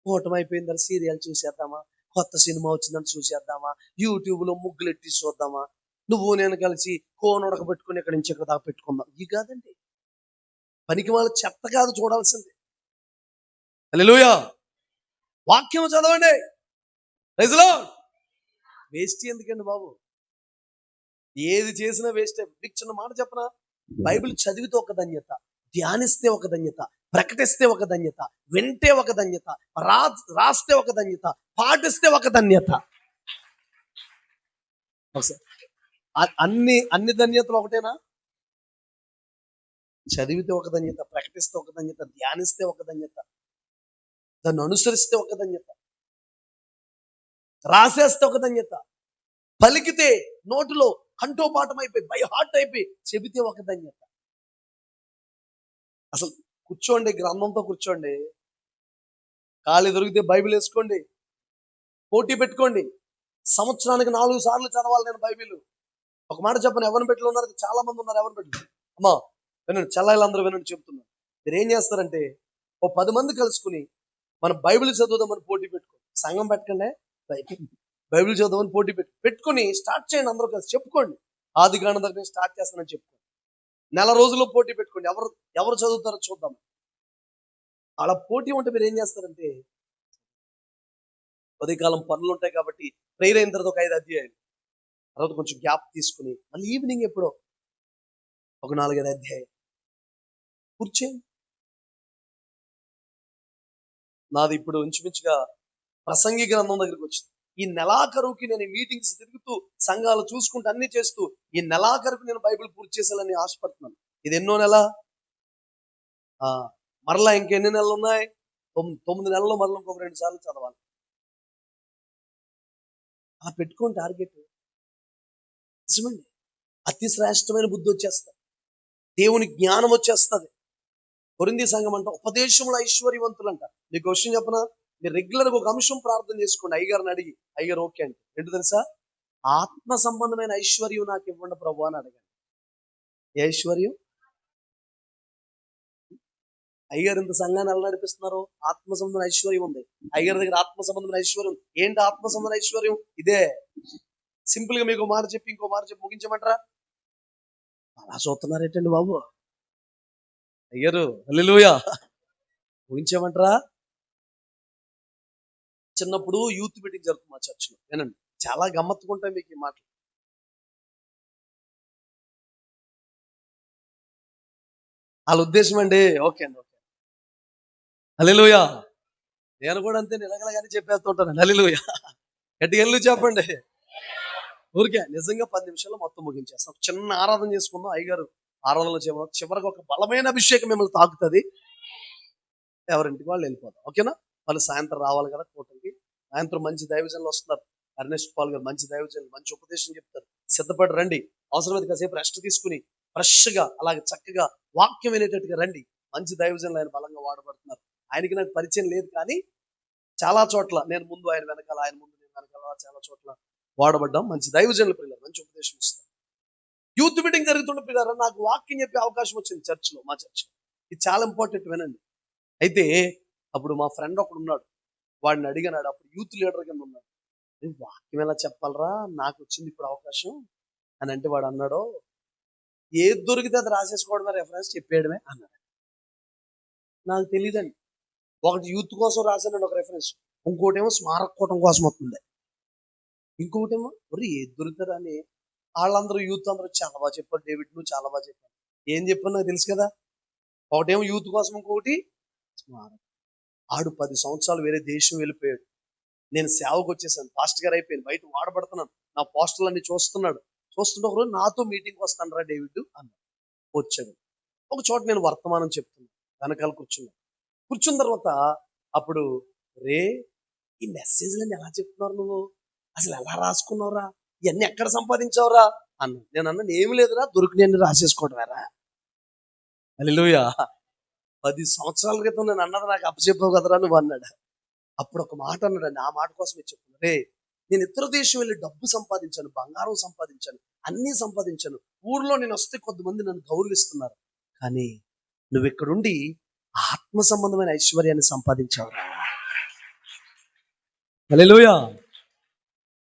ఓటమైపోయిందని సీరియల్ చూసేద్దామా, కొత్త సినిమా వచ్చిందని చూసేద్దామా, యూట్యూబ్లో ముగ్గులు ఎట్టి చూద్దామా, నువ్వు నేను కలిసి కోన్ ఉడకబెట్టుకుని ఇక్కడి నుంచి ఇక్కడ దాకా పెట్టుకుందాం. ఇది కాదండి, పనికి వాళ్ళ చెత్త కాదు చూడాల్సింది. హల్లెలూయా. వాక్యం చదవండి. Praise the lord. వేస్ట్ ఎందుకండి బాబు? ఏది చేసినా వేస్ట్. మీకు చిన్న మాట చెప్పనా? బైబిల్ చదివితే ఒక ధన్యత, ధ్యానిస్తే ఒక ధన్యత, ప్రకటిస్తే ఒక ధన్యత, వింటే ఒక ధన్యత, రాస్తే ఒక ధన్యత, పాటిస్తే ఒక ధన్యత. అన్ని ధన్యతలు ఒకటేనా? చదివితే ఒక ధన్యత, ప్రకటిస్తే ఒక ధన్యత, ధ్యానిస్తే ఒక ధన్యత, దాన్ని అనుసరిస్తే ఒక ధన్యత, రాసేస్తే ఒక ధన్యత, పలికితే నోటిలో కంఠోపాఠం అయిపోయి బై హార్ట్ అయిపోయి చెబితే ఒక ధన్యత. అసలు కూర్చోండి, గ్రంథంతో కూర్చోండి, ఖాళీ దొరికితే బైబిల్ వేసుకోండి, పోటీ పెట్టుకోండి. సంవత్సరానికి 4 సార్లు చదవాలి నేను బైబిల్. ఒక మాట చెప్పను, ఎవరిని పెట్టులు ఉన్నారు, చాలా మంది ఉన్నారు ఎవరిని పెట్టులు. అమ్మా వినండి, చెల్లాయిలందరూ వినండి చెప్తున్నారు. మీరు ఏం చేస్తారంటే ఓ 10 మంది కలుసుకుని మన బైబిల్ చదువుదామని పోటీ పెట్టుకోండి. సంఘం పెట్టకండి, బైబిల్ చదువుదామని పోటీ పెట్టుకుని స్టార్ట్ చేయండి. అందరూ కలిసి చెప్పుకోండి, ఆది కాండం దగ్గర స్టార్ట్ చేస్తానని చెప్పుకోండి. నెల రోజుల్లో పోటీ పెట్టుకోండి, ఎవరు చదువుతారో చూద్దాం. అలా పోటీ ఉంటే మీరు ఏం చేస్తారంటే ఉదయకాలం పనులు ఉంటాయి కాబట్టి ప్రేయర్ అయిన తర్వాత ఒక 5 అధ్యాయాలు, తర్వాత కొంచెం గ్యాప్ తీసుకుని మళ్ళీ ఈవినింగ్ ఎప్పుడో ఒక 4-5 అధ్యాయాలు కూర్చోండి. నాది ఇప్పుడు ఇంచుమించుగా ప్రసంగి గ్రంథం దగ్గరికి వచ్చింది. ఈ నెలాఖరుకి నేను మీటింగ్స్ తిరుగుతూ సంఘాలు చూసుకుంటూ అన్ని చేస్తూ ఈ నెలాఖరుకు నేను బైబిల్ పూర్తి చేసేయాలని ఆశపడుతున్నాను. ఇది ఎన్నో నెల? మరలా ఇంకెన్ని నెలలు ఉన్నాయి? 9 నెలల్లో మరలా ఇంకొక 2 సార్లు చదవాలి. అలా పెట్టుకోండి టార్గెట్. నిజమండి, అతి శ్రేష్టమైన బుద్ధి వచ్చేస్తుంది, దేవుని జ్ఞానం వచ్చేస్తుంది. కొరింథీ సంఘం అంట ఉపదేశంలో ఐశ్వర్యవంతులంట. మీకు క్వశ్చన్ చెప్పనా? మీరు రెగ్యులర్గా ఒక అంశం ప్రార్థన చేసుకోండి, అయ్యగారిని అడిగి, అయ్యగారు ఓకే అంటే ఏంటో తెలుసా? ఆత్మ సంబంధమైన ఐశ్వర్యం నాకు ఇవ్వండి ప్రభు అని అడగండి. ఏ ఐశ్వర్యం? అయ్యగారు ఇంత సంఘాన్ని ఎలా నడిపిస్తున్నారు? ఆత్మ సంబంధమైన ఐశ్వర్యం ఉంది అయ్యగారి దగ్గర. ఆత్మ సంబంధమైన ఐశ్వర్యం ఏంటి? ఆత్మ సంబంధమైన ఐశ్వర్యం ఇదే. సింపుల్ గా మీకు మాట చెప్పి ఇంకో మాట చెప్పి ముగించమంటారా? అలా చూస్తున్నారేంటండి బాబు అయ్యారు? హల్లెలూయా. ముగించమంటారా? చిన్నప్పుడు యూత్ మీటింగ్ జరుగుతుంది మా చర్చిలో, వినండి, చాలా గమ్మత్తుగా ఉంటాయి మీకు ఈ మాటలు. వాళ్ళ ఉద్దేశం అండి. ఓకే అండి, ఓకే. హల్లెలూయా. నేను కూడా అంతే నిలకడగానే చెప్పేస్తుంటాను. హల్లెలూయా. గట్టిగా హల్లెలూయా చెప్పండి. ఊరికే నిజంగా 10 నిమిషాల్లో మొత్తం ముగించేస్తాం. చిన్న ఆరాధన చేసుకుందాం. అయ్యగారు ఆరాధనలో చివరికి ఒక బలమైన అభిషేకం మిమ్మల్ని తాకుతుంది. ఎవరింటికి వాళ్ళు వెళ్ళిపోతాం. ఓకేనా? వాళ్ళు సాయంత్రం రావాలి కదా కూటమికి. సాయంత్రం మంచి దైవజనులు వస్తున్నారు. అర్నెస్ట్ పాల్ గారు మంచి దైవజనులు, మంచి ఉపదేశం చెప్తారు. సిద్ధపడి రండి. అవసరమైతే కాసేపు రెస్ట్ తీసుకుని ఫ్రెష్గా అలాగే చక్కగా వాక్యం వినేటట్టుగా రండి. మంచి దైవజనులు ఆయన బలంగా వాడబడుతున్నారు. ఆయనకి నాకు పరిచయం లేదు, కానీ చాలా చోట్ల నేను ముందు ఆయన వెనకాల, ఆయన ముందు నేను వెనకాల, చాలా చోట్ల వాడబడ్డాం. మంచి దైవజనుల పిల్లలు మంచి ఉపదేశం ఇస్తారు. యూత్ మీటింగ్ జరుగుతున్న పిల్లలు నాకు వాక్యం చెప్పే అవకాశం వచ్చింది చర్చ్లో, మా చర్చ్లో. ఇది చాలా ఇంపార్టెంట్, వినండి. అయితే అప్పుడు మా ఫ్రెండ్ ఒకడు ఉన్నాడు. వాడిని అడిగాడు. అప్పుడు యూత్ లీడర్ కింద ఉన్నాడు. వాక్యం ఎలా చెప్పాలరా, నాకు వచ్చింది ఇప్పుడు అవకాశం అని అంటే వాడు అన్నాడు, ఏది దొరికితే అది రాసేసుకోవడమే, రెఫరెన్స్ చెప్పేయడమే అన్నాడు. నాకు తెలియదండి. ఒకటి యూత్ కోసం రాశానండి ఒక రెఫరెన్స్, ఇంకోటేమో స్మారక కూటం కోసం వస్తుంది, ఇంకొకటేమో ఏది దొరుకుతారా అని. వాళ్ళందరూ యూత్ అందరూ చాలా బాగా చెప్పారు, డేవిడ్ నువ్వు చాలా బాగా చెప్పారు. ఏం చెప్పాను నాకు తెలుసు కదా. ఒకటేమో యూత్ కోసం, ఇంకొకటి స్మారక. ఆడు 10 సంవత్సరాలు వేరే దేశం వెళ్ళిపోయాడు. నేను సేవకు వచ్చేసాను, పాస్టర్ గారు అయిపోయింది, బయట వాడబడుతున్నాను. నా పోస్టర్లన్నీ చూస్తున్నాడు. చూస్తుంటే ఒకరోజు నాతో మీటింగ్ వస్తాను రా డేవిడ్ అన్నాడు. వచ్చాడు. ఒక చోట నేను వర్తమానం చెప్తున్నాను, వెనకాల కూర్చున్న తర్వాత అప్పుడు, రే ఈ మెసేజ్లన్నీ ఎలా చెప్తున్నారు నువ్వు, అసలు ఎలా రాసుకున్నావురా, ఇవన్నీ ఎక్కడ సంపాదించావురా అన్నా. నేను అన్నాను, ఏమి లేదురా, దొరికినన్ని రాసేసుకోవడమేరా. హల్లెలూయా. 10 సంవత్సరాల క్రితం నేను అన్నది నాకు అప్పచెప్పావు కదరా నువ్వు అన్నాడు. అప్పుడు ఒక మాట అన్నాడండి, ఆ మాట కోసమే చెప్తున్నా. రే నేను ఇతర దేశం వెళ్ళి డబ్బు సంపాదించాను, బంగారం సంపాదించాను, అన్నీ సంపాదించాను. ఊర్లో నేను వస్తే కొద్దిమంది నన్ను గౌరవిస్తున్నారు, కానీ నువ్వు ఇక్కడుండి ఆత్మ సంబంధమైన ఐశ్వర్యాన్ని సంపాదించావు. హల్లెలూయా.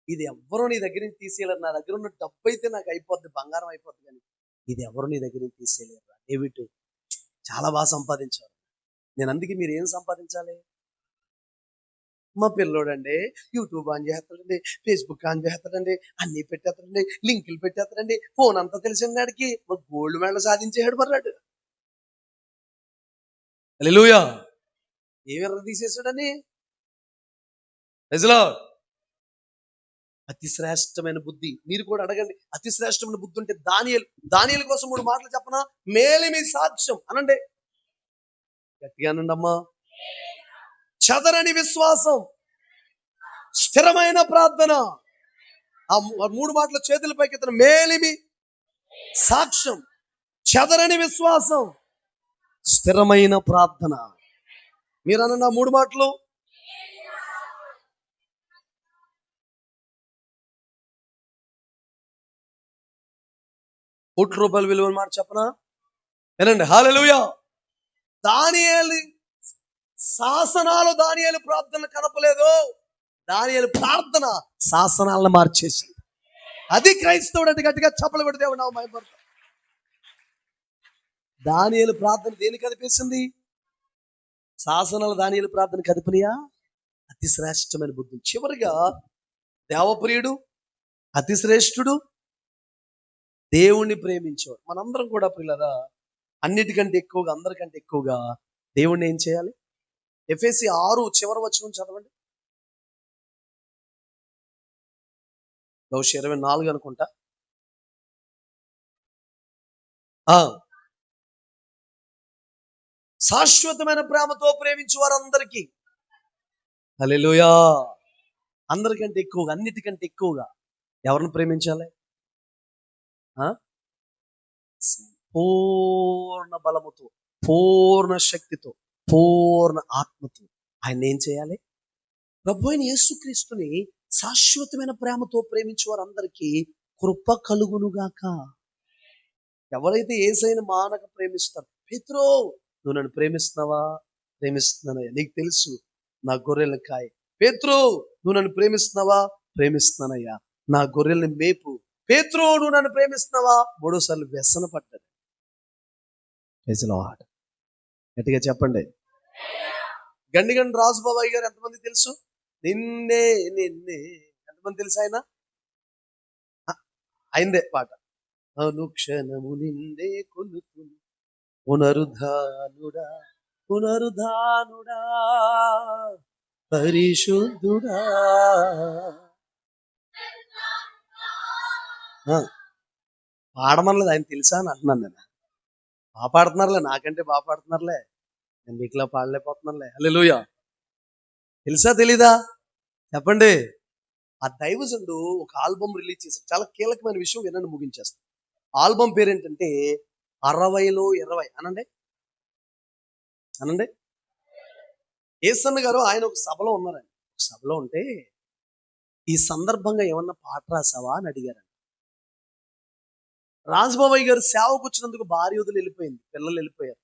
ఇది ఎవ్వరూ నీ దగ్గర నుంచి తీసేయలేరు. నా దగ్గర ఉన్న డబ్బు అయితే నాకు అయిపోద్ది, బంగారం అయిపోద్ది, కానీ ఇది ఎవరు నీ దగ్గర నుంచి తీసేయలేరు. డేవిడ్ చాలా బాగా సంపాదించావు. నేను అందుకే మీరు ఏం సంపాదించాలి. మా పిల్లోడండి యూట్యూబ్ ఆన్ చేస్తాడండి, ఫేస్బుక్ ఆన్ చేస్తాడండి, అన్ని పెట్టేస్తాడండి, లింకులు పెట్టేస్తాడండి, ఫోన్ అంతా తెలిసినాడికి గోల్డ్ మెడల్ సాధించేవాడు మర్రాడు. హల్లెలూయా. ఏమి తీసేసాడని. ప్రజలో అతి శ్రేష్టమైన బుద్ధి మీరు కూడా అడగండి. అతి శ్రేష్టమైన బుద్ధి ఉంటే దానియేలు కోసం 3 మాటలు చెప్పనా. మేలిమి సాక్ష్యం అనండి, గట్టిగా అనండి అమ్మా. చదరని విశ్వాసం, స్థిరమైన ప్రార్థన. ఆ 3 మాటలు చేతుల పైకి ఎత్తిన. మేలిమి సాక్ష్యం, చదరని విశ్వాసం, స్థిరమైన ప్రార్థన. మీరు అనండి ఆ 3 మాటలు. ₹1 విలువైన మాట చెప్పనా, వినండి. హల్లెలూయా. దానియేలు శాసనాలు దానియేలు ప్రార్థన కనపలేదు, దానియేలు ప్రార్థన శాసనాలను మార్చేసింది. అది క్రైస్తవుడు అంటే గట్టిగా చప్పలు కొడితే ఉన్నావు భయపడతా. దానియేలు ప్రార్థన దేని కదిపేసింది? శాసనాలు దానియేలు ప్రార్థన కదిపినయా? అతి శ్రేష్టమైన బుద్ధి. చివరిగా దేవప్రియుడు, అతి శ్రేష్ఠుడు, దేవుణ్ణి ప్రేమించేవాడు. మనందరం కూడా ప్రియులారా అన్నిటికంటే ఎక్కువగా, అందరికంటే ఎక్కువగా దేవుణ్ణి ఏం చేయాలి? ఎఫెసీ 6 చివరి వచనం చదవండి. బహుశా 24 అనుకుంటా. శాశ్వతమైన ప్రేమతో ప్రేమించు వారందరికీ. హల్లెలూయా. అందరికంటే ఎక్కువగా, అన్నిటికంటే ఎక్కువగా ఎవరిని ప్రేమించాలి? పూర్ణ బలముతో, పూర్ణ శక్తితో, పూర్ణ ఆత్మతో ఆయన ఏం చేయాలి? ప్రభు అయిన యేసుక్రీస్తుని శాశ్వతమైన ప్రేమతో ప్రేమించే వారందరికీ కృప కలుగునుగాక. ఎవరైతే యేసయ్యను మానక ప్రేమిస్తారు, పేతురు నువ్వు నన్ను ప్రేమిస్తున్నావా? ప్రేమిస్తున్నానయ్యా, నీకు తెలుసు నా గొర్రెలను కాయ. పేతురు నువ్వు నన్ను ప్రేమిస్తున్నావా? ప్రేమిస్తున్నానయ్యా, నా గొర్రెల్ని మేపు. పేతురు నువ్వు నన్ను ప్రేమిస్తున్నావా? 3 సార్లు వ్యసన పడ్డాడు. గట్టిగా చెప్పండి. గండిగండి రాజుబాబాయ్ గారు ఎంతమంది తెలుసు? నిన్నే నిన్నే ఎంతమంది తెలుసు? ఆయనదే పాట. అనుక్షణము నిన్నే కొలుతును, పునరుద్ధానుడా పునరుద్ధానుడా పరిశుద్ధుడా. ఆ, పాడమనలేదు, ఆయన తెలుసా అని అంటున్నాను నేను. బాగా పాడుతున్నారులే, నాకంటే బాగా పాడుతున్నారులే, నేను మీకులా పాడలేకపోతున్నానులే. హల్లెలూయా. తెలుసా తెలీదా చెప్పండి. ఆ దైవజనుడు ఒక ఆల్బమ్ రిలీజ్ చేశారు. చాలా కీలకమైన విషయం వినండి, ముగించేస్తాను. ఆల్బమ్ పేరేంటంటే 60లో 20. అనండి అనండి. ఏసన్న గారు ఆయన ఒక సభలో ఉన్నారండి. ఒక సభలో ఉంటే ఈ సందర్భంగా ఏమన్నా పాట రాసావా అని అడిగారు. రాజబాబాయ్ గారు సేవకు వచ్చినందుకు భార్య వదిలి వెళ్ళిపోయింది, పిల్లలు వెళ్ళిపోయారు.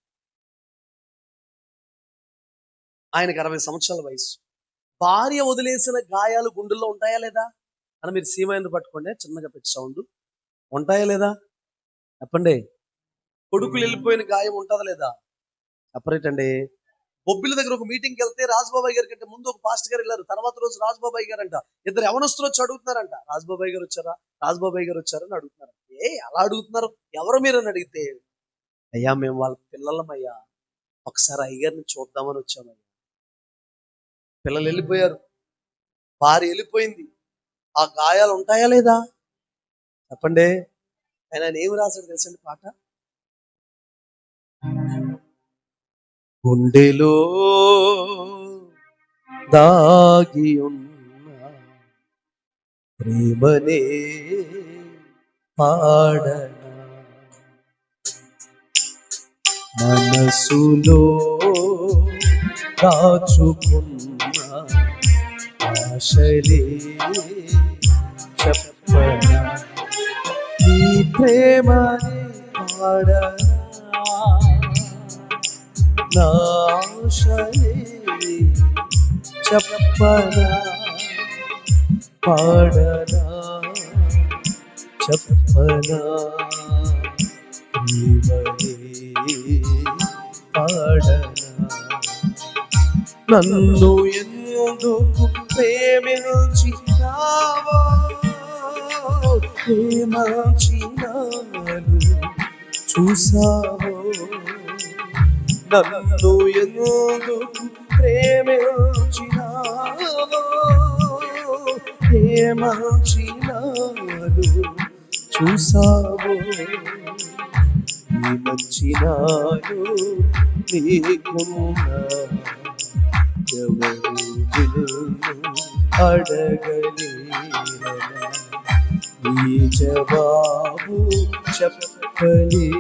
ఆయనకు 60 సంవత్సరాల వయసు. భార్య వదిలేసిన గాయాలు గుండెల్లో ఉంటాయా లేదా అని మీరు సీమైంది పట్టుకోండి, చిన్నగా పెట్టి సౌండ్. ఉంటాయా లేదా చెప్పండి. కొడుకులు వెళ్ళిపోయిన గాయం ఉంటుందా లేదా సెపరేట్ అండి. బొబ్బిల దగ్గర ఒక మీటింగ్కి వెళ్తే రాజబాబాయ్ గారి కంటే ముందు ఒక పాస్టర్ గారు వెళ్ళారు. తర్వాత రోజు రాజబాబాయ్ గారు అంట, ఇద్దరు యవనస్తులు వచ్చి అడుగుతున్నారంట, రాజబాబాయ్ గారు వచ్చారా, రాజబాబాయ్ గారు వచ్చారని అడుగుతున్నారు. అలా అడుగుతున్నారు, ఎవరు మీరు అని అడిగితే, అయ్యా మేము వాళ్ళ పిల్లలమయ్యా, ఒకసారి అయ్యగారిని చూద్దామని వచ్చామయ్యా. పిల్లలు వెళ్ళిపోయారు, భార్య వెళ్ళిపోయింది, ఆ గాయాలు ఉంటాయా లేదా చెప్పండి. ఆయన ఏమి రాశాడు తెలుసండి పాట? గుండెలో దాగి ఉన్న ప్రేమనే పాడనా, మనసులో దాచుకున్న ఆశలే చెప్పనా, నీ ప్రేమనే పాడనా, నా ఆశలే చెప్పనా, పాడనా చెప్పనా, ప్రేమనే పాడనా, నన్ను ఎందుకు ప్రేమించినావో, ప్రేమించినాను చూసావో, నన్ను ఎందుకు ప్రేమించినావో, ప్రేమించినాను చూసావో, ప్రేమించినాను నీకున్నా, ఎవరు నిన్ను అడగలేరనా, ఈ జవాబు చెప్పలేవయ్యా,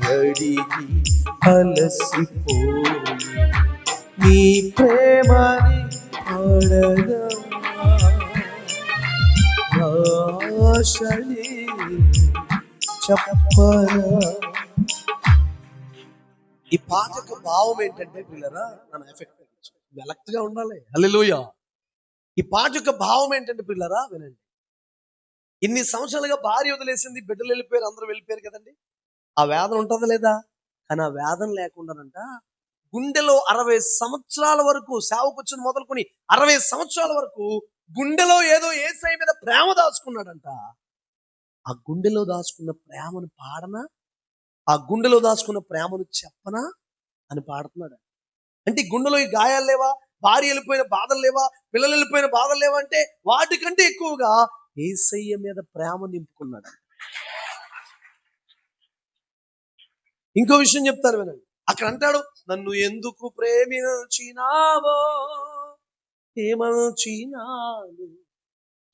అడిగి అలసిపోయి నీ ప్రేమని పాడగా, ఆశలే చెప్పనా. ఈ పాట యొక్క భావం ఏంటంటే పిల్లరా, నన్ను ఎఫెక్ట్ వెలక్ట్ గా ఉండాలి. హల్లెలూయా. ఈ పాట యొక్క భావం ఏంటంటే పిల్లరా వినండి. ఇన్ని సంవత్సరాలుగా భార్య వదిలేసింది, బిడ్డలు వెళ్ళిపోయారు, అందరూ వెళ్ళిపోయారు కదండి. ఆ వేదన ఉంటుందా లేదా? కానీ ఆ వేదన లేకుండానంట గుండెలో 60 సంవత్సరాల వరకు, సేవకు వచ్చిన మొదలుకొని 60 సంవత్సరాల వరకు గుండెలో ఏదో యేసయ్య మీద ప్రేమ దాచుకున్నాడంట. ఆ గుండెలో దాచుకున్న ప్రేమను పాడనా, ఆ గుండెలో దాచుకున్న ప్రేమను చెప్పనా అని పాడుతున్నాడు. అంటే ఈ గుండెలో ఈ గాయాలు లేవా, భార్య వెళ్ళిపోయిన బాధలు లేవా, పిల్లలు వెళ్ళిపోయిన బాధలు లేవా అంటే వాటికంటే ఎక్కువగా యేసయ్య మీద ప్రేమ నింపుకున్నాడు. ఇంకో విషయం చెప్తాను వినండి. అక్కడ అంటాడు, నన్ను ఎందుకు ప్రేమించినావో, ఏమచినాను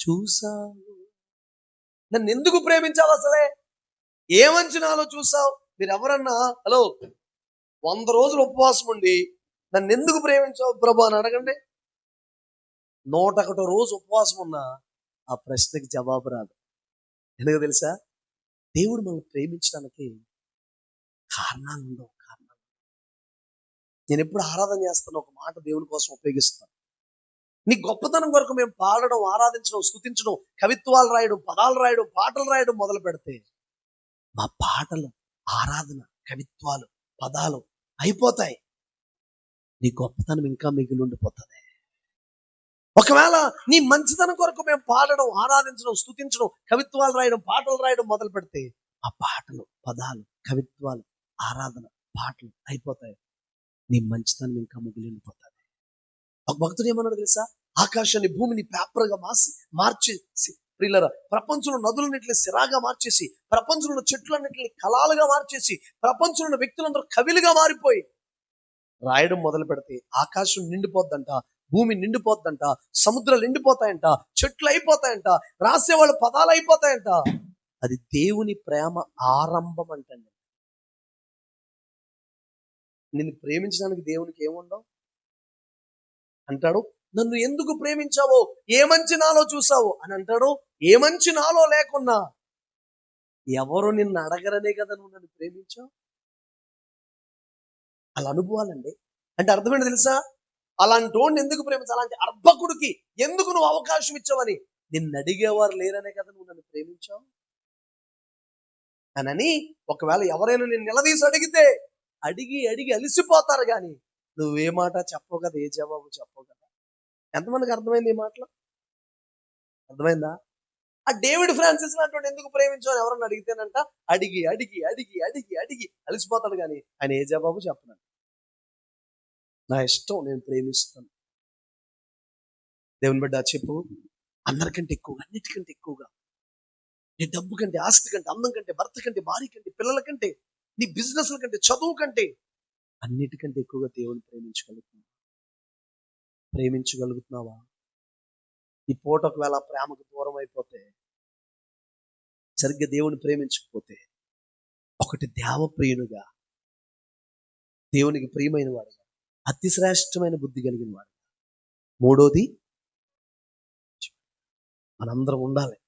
చూసావు. నన్ను ఎందుకు ప్రేమించావు, అసలే ఏమంచనాలో చూసావు. మీరు ఎవరన్నా హలో 100 రోజులు ఉపవాసం ఉండి నన్ను ఎందుకు ప్రేమించావు ప్రభు అని అడగండి, 101 రోజు ఉపవాసం ఉన్నా ఆ ప్రశ్నకి జవాబు రాదు. ఎందుకు తెలుసా? దేవుడు మనల్ని ప్రేమించడానికి కారణాలు ఉండవు. నేను ఎప్పుడు ఆరాధన చేస్తాను, ఒక మాట దేవుని కోసం ఉపయోగిస్తాను. నీ గొప్పతనం కొరకు మేము పాడడం, ఆరాధించడం, స్తుతించడం, కవిత్వాలు రాయడం, పదాలు రాయడం, పాటలు రాయడం మొదలు పెడితే మా పాటలు, ఆరాధన, కవిత్వాలు, పదాలు అయిపోతాయి. నీ గొప్పతనం ఇంకా మిగిలి ఉండిపోతుంది. ఒకవేళ నీ మంచితనం కొరకు మేము పాడడం, ఆరాధించడం, స్తుతించడం, కవిత్వాలు రాయడం, పాటలు రాయడం మొదలు పెడితే ఆ పాటలు, పదాలు, కవిత్వాలు, ఆరాధన, పాటలు అయిపోతాయి. నీ మంచితనం ఇంకా మిగిలిపోతుంది. ఒక భక్తుడు ఏమన్నాడు తెలుసా? ఆకాశాన్ని భూమిని పేపర్గా మార్చేసి ప్రియులారా, ప్రపంచంలో నదులన్నింటినీ సిరాగా మార్చేసి, ప్రపంచంలో చెట్లన్నింటినీ కళాలుగా మార్చేసి, ప్రపంచంలో వ్యక్తులందరూ కవిలుగా మారిపోయి రాయడం మొదలు పెడితే ఆకాశం నిండిపోద్దంట, భూమి నిండిపోద్దంట, సముద్రాలు నిండిపోతాయంట, చెట్లు అయిపోతాయంట, రాసేవాళ్ళ పదాలు అయిపోతాయంట. అది దేవుని ప్రేమ ఆరంభం అంటండి. నిన్ను ప్రేమించడానికి దేవునికి ఏముండవు అంటాడు. నన్ను ఎందుకు ప్రేమించావో, ఏ మంచి నాలో చూసావో అని అంటాడు. ఏ మంచి నాలో లేకున్నా ఎవరు నిన్ను అడగరనే కదా నువ్వు నన్ను ప్రేమించావు. అలా అనుభవాలండి. అంటే అర్థమైంది తెలుసా? అలాంటి వాడిని ఎందుకు ప్రేమించావు, అలాంటి అర్భకుడికి ఎందుకు నువ్వు అవకాశం ఇచ్చావని నిన్ను అడిగేవారు లేరనే కదా నువ్వు నన్ను ప్రేమించావు అని. ఒకవేళ ఎవరైనా నిన్ను నిలదీసి అడిగితే అడిగి అడిగి అలిసిపోతారు, కానీ నువ్వే మాట చెప్పవు కదా, ఏ జవాబు చెప్పవు కదా. ఎంతమందికి అర్థమైంది ఈ మాటలో? అర్థమైందా? ఆ డేవిడ్ ఫ్రాన్సిస్ లాంటి ఎందుకు ప్రేమించావు అని ఎవరన్నా అడిగితేనంట అడిగి అడిగి అడిగి అడిగి అడిగి అలిసిపోతాడు, కానీ ఆయన ఏ జవాబు చెప్పను. నా ఇష్టం, నేను ప్రేమిస్తాను. దేవుని బిడ్డ చెప్పు, అందరికంటే ఎక్కువగా, అన్నిటికంటే ఎక్కువగా, నీ డబ్బు కంటే, ఆస్తి కంటే, అందం కంటే, భర్త కంటే, భార్య కంటే, పిల్లల కంటే, నీ బిజినెస్ల కంటే, చదువు కంటే, అన్నిటికంటే ఎక్కువగా దేవుని ప్రేమించగలుగుతున్నావా? ఈ పూట ఒకవేళ ప్రేమకు దూరం అయిపోతే, సరిగ్గా దేవుని ప్రేమించకపోతే, ఒకటి దేవప్రియునుగా, దేవునికి ప్రియమైన వాడుగా, అతి శ్రేష్టమైన బుద్ధి కలిగిన వాడు. మూడోది, మనందరం ఉండాలి.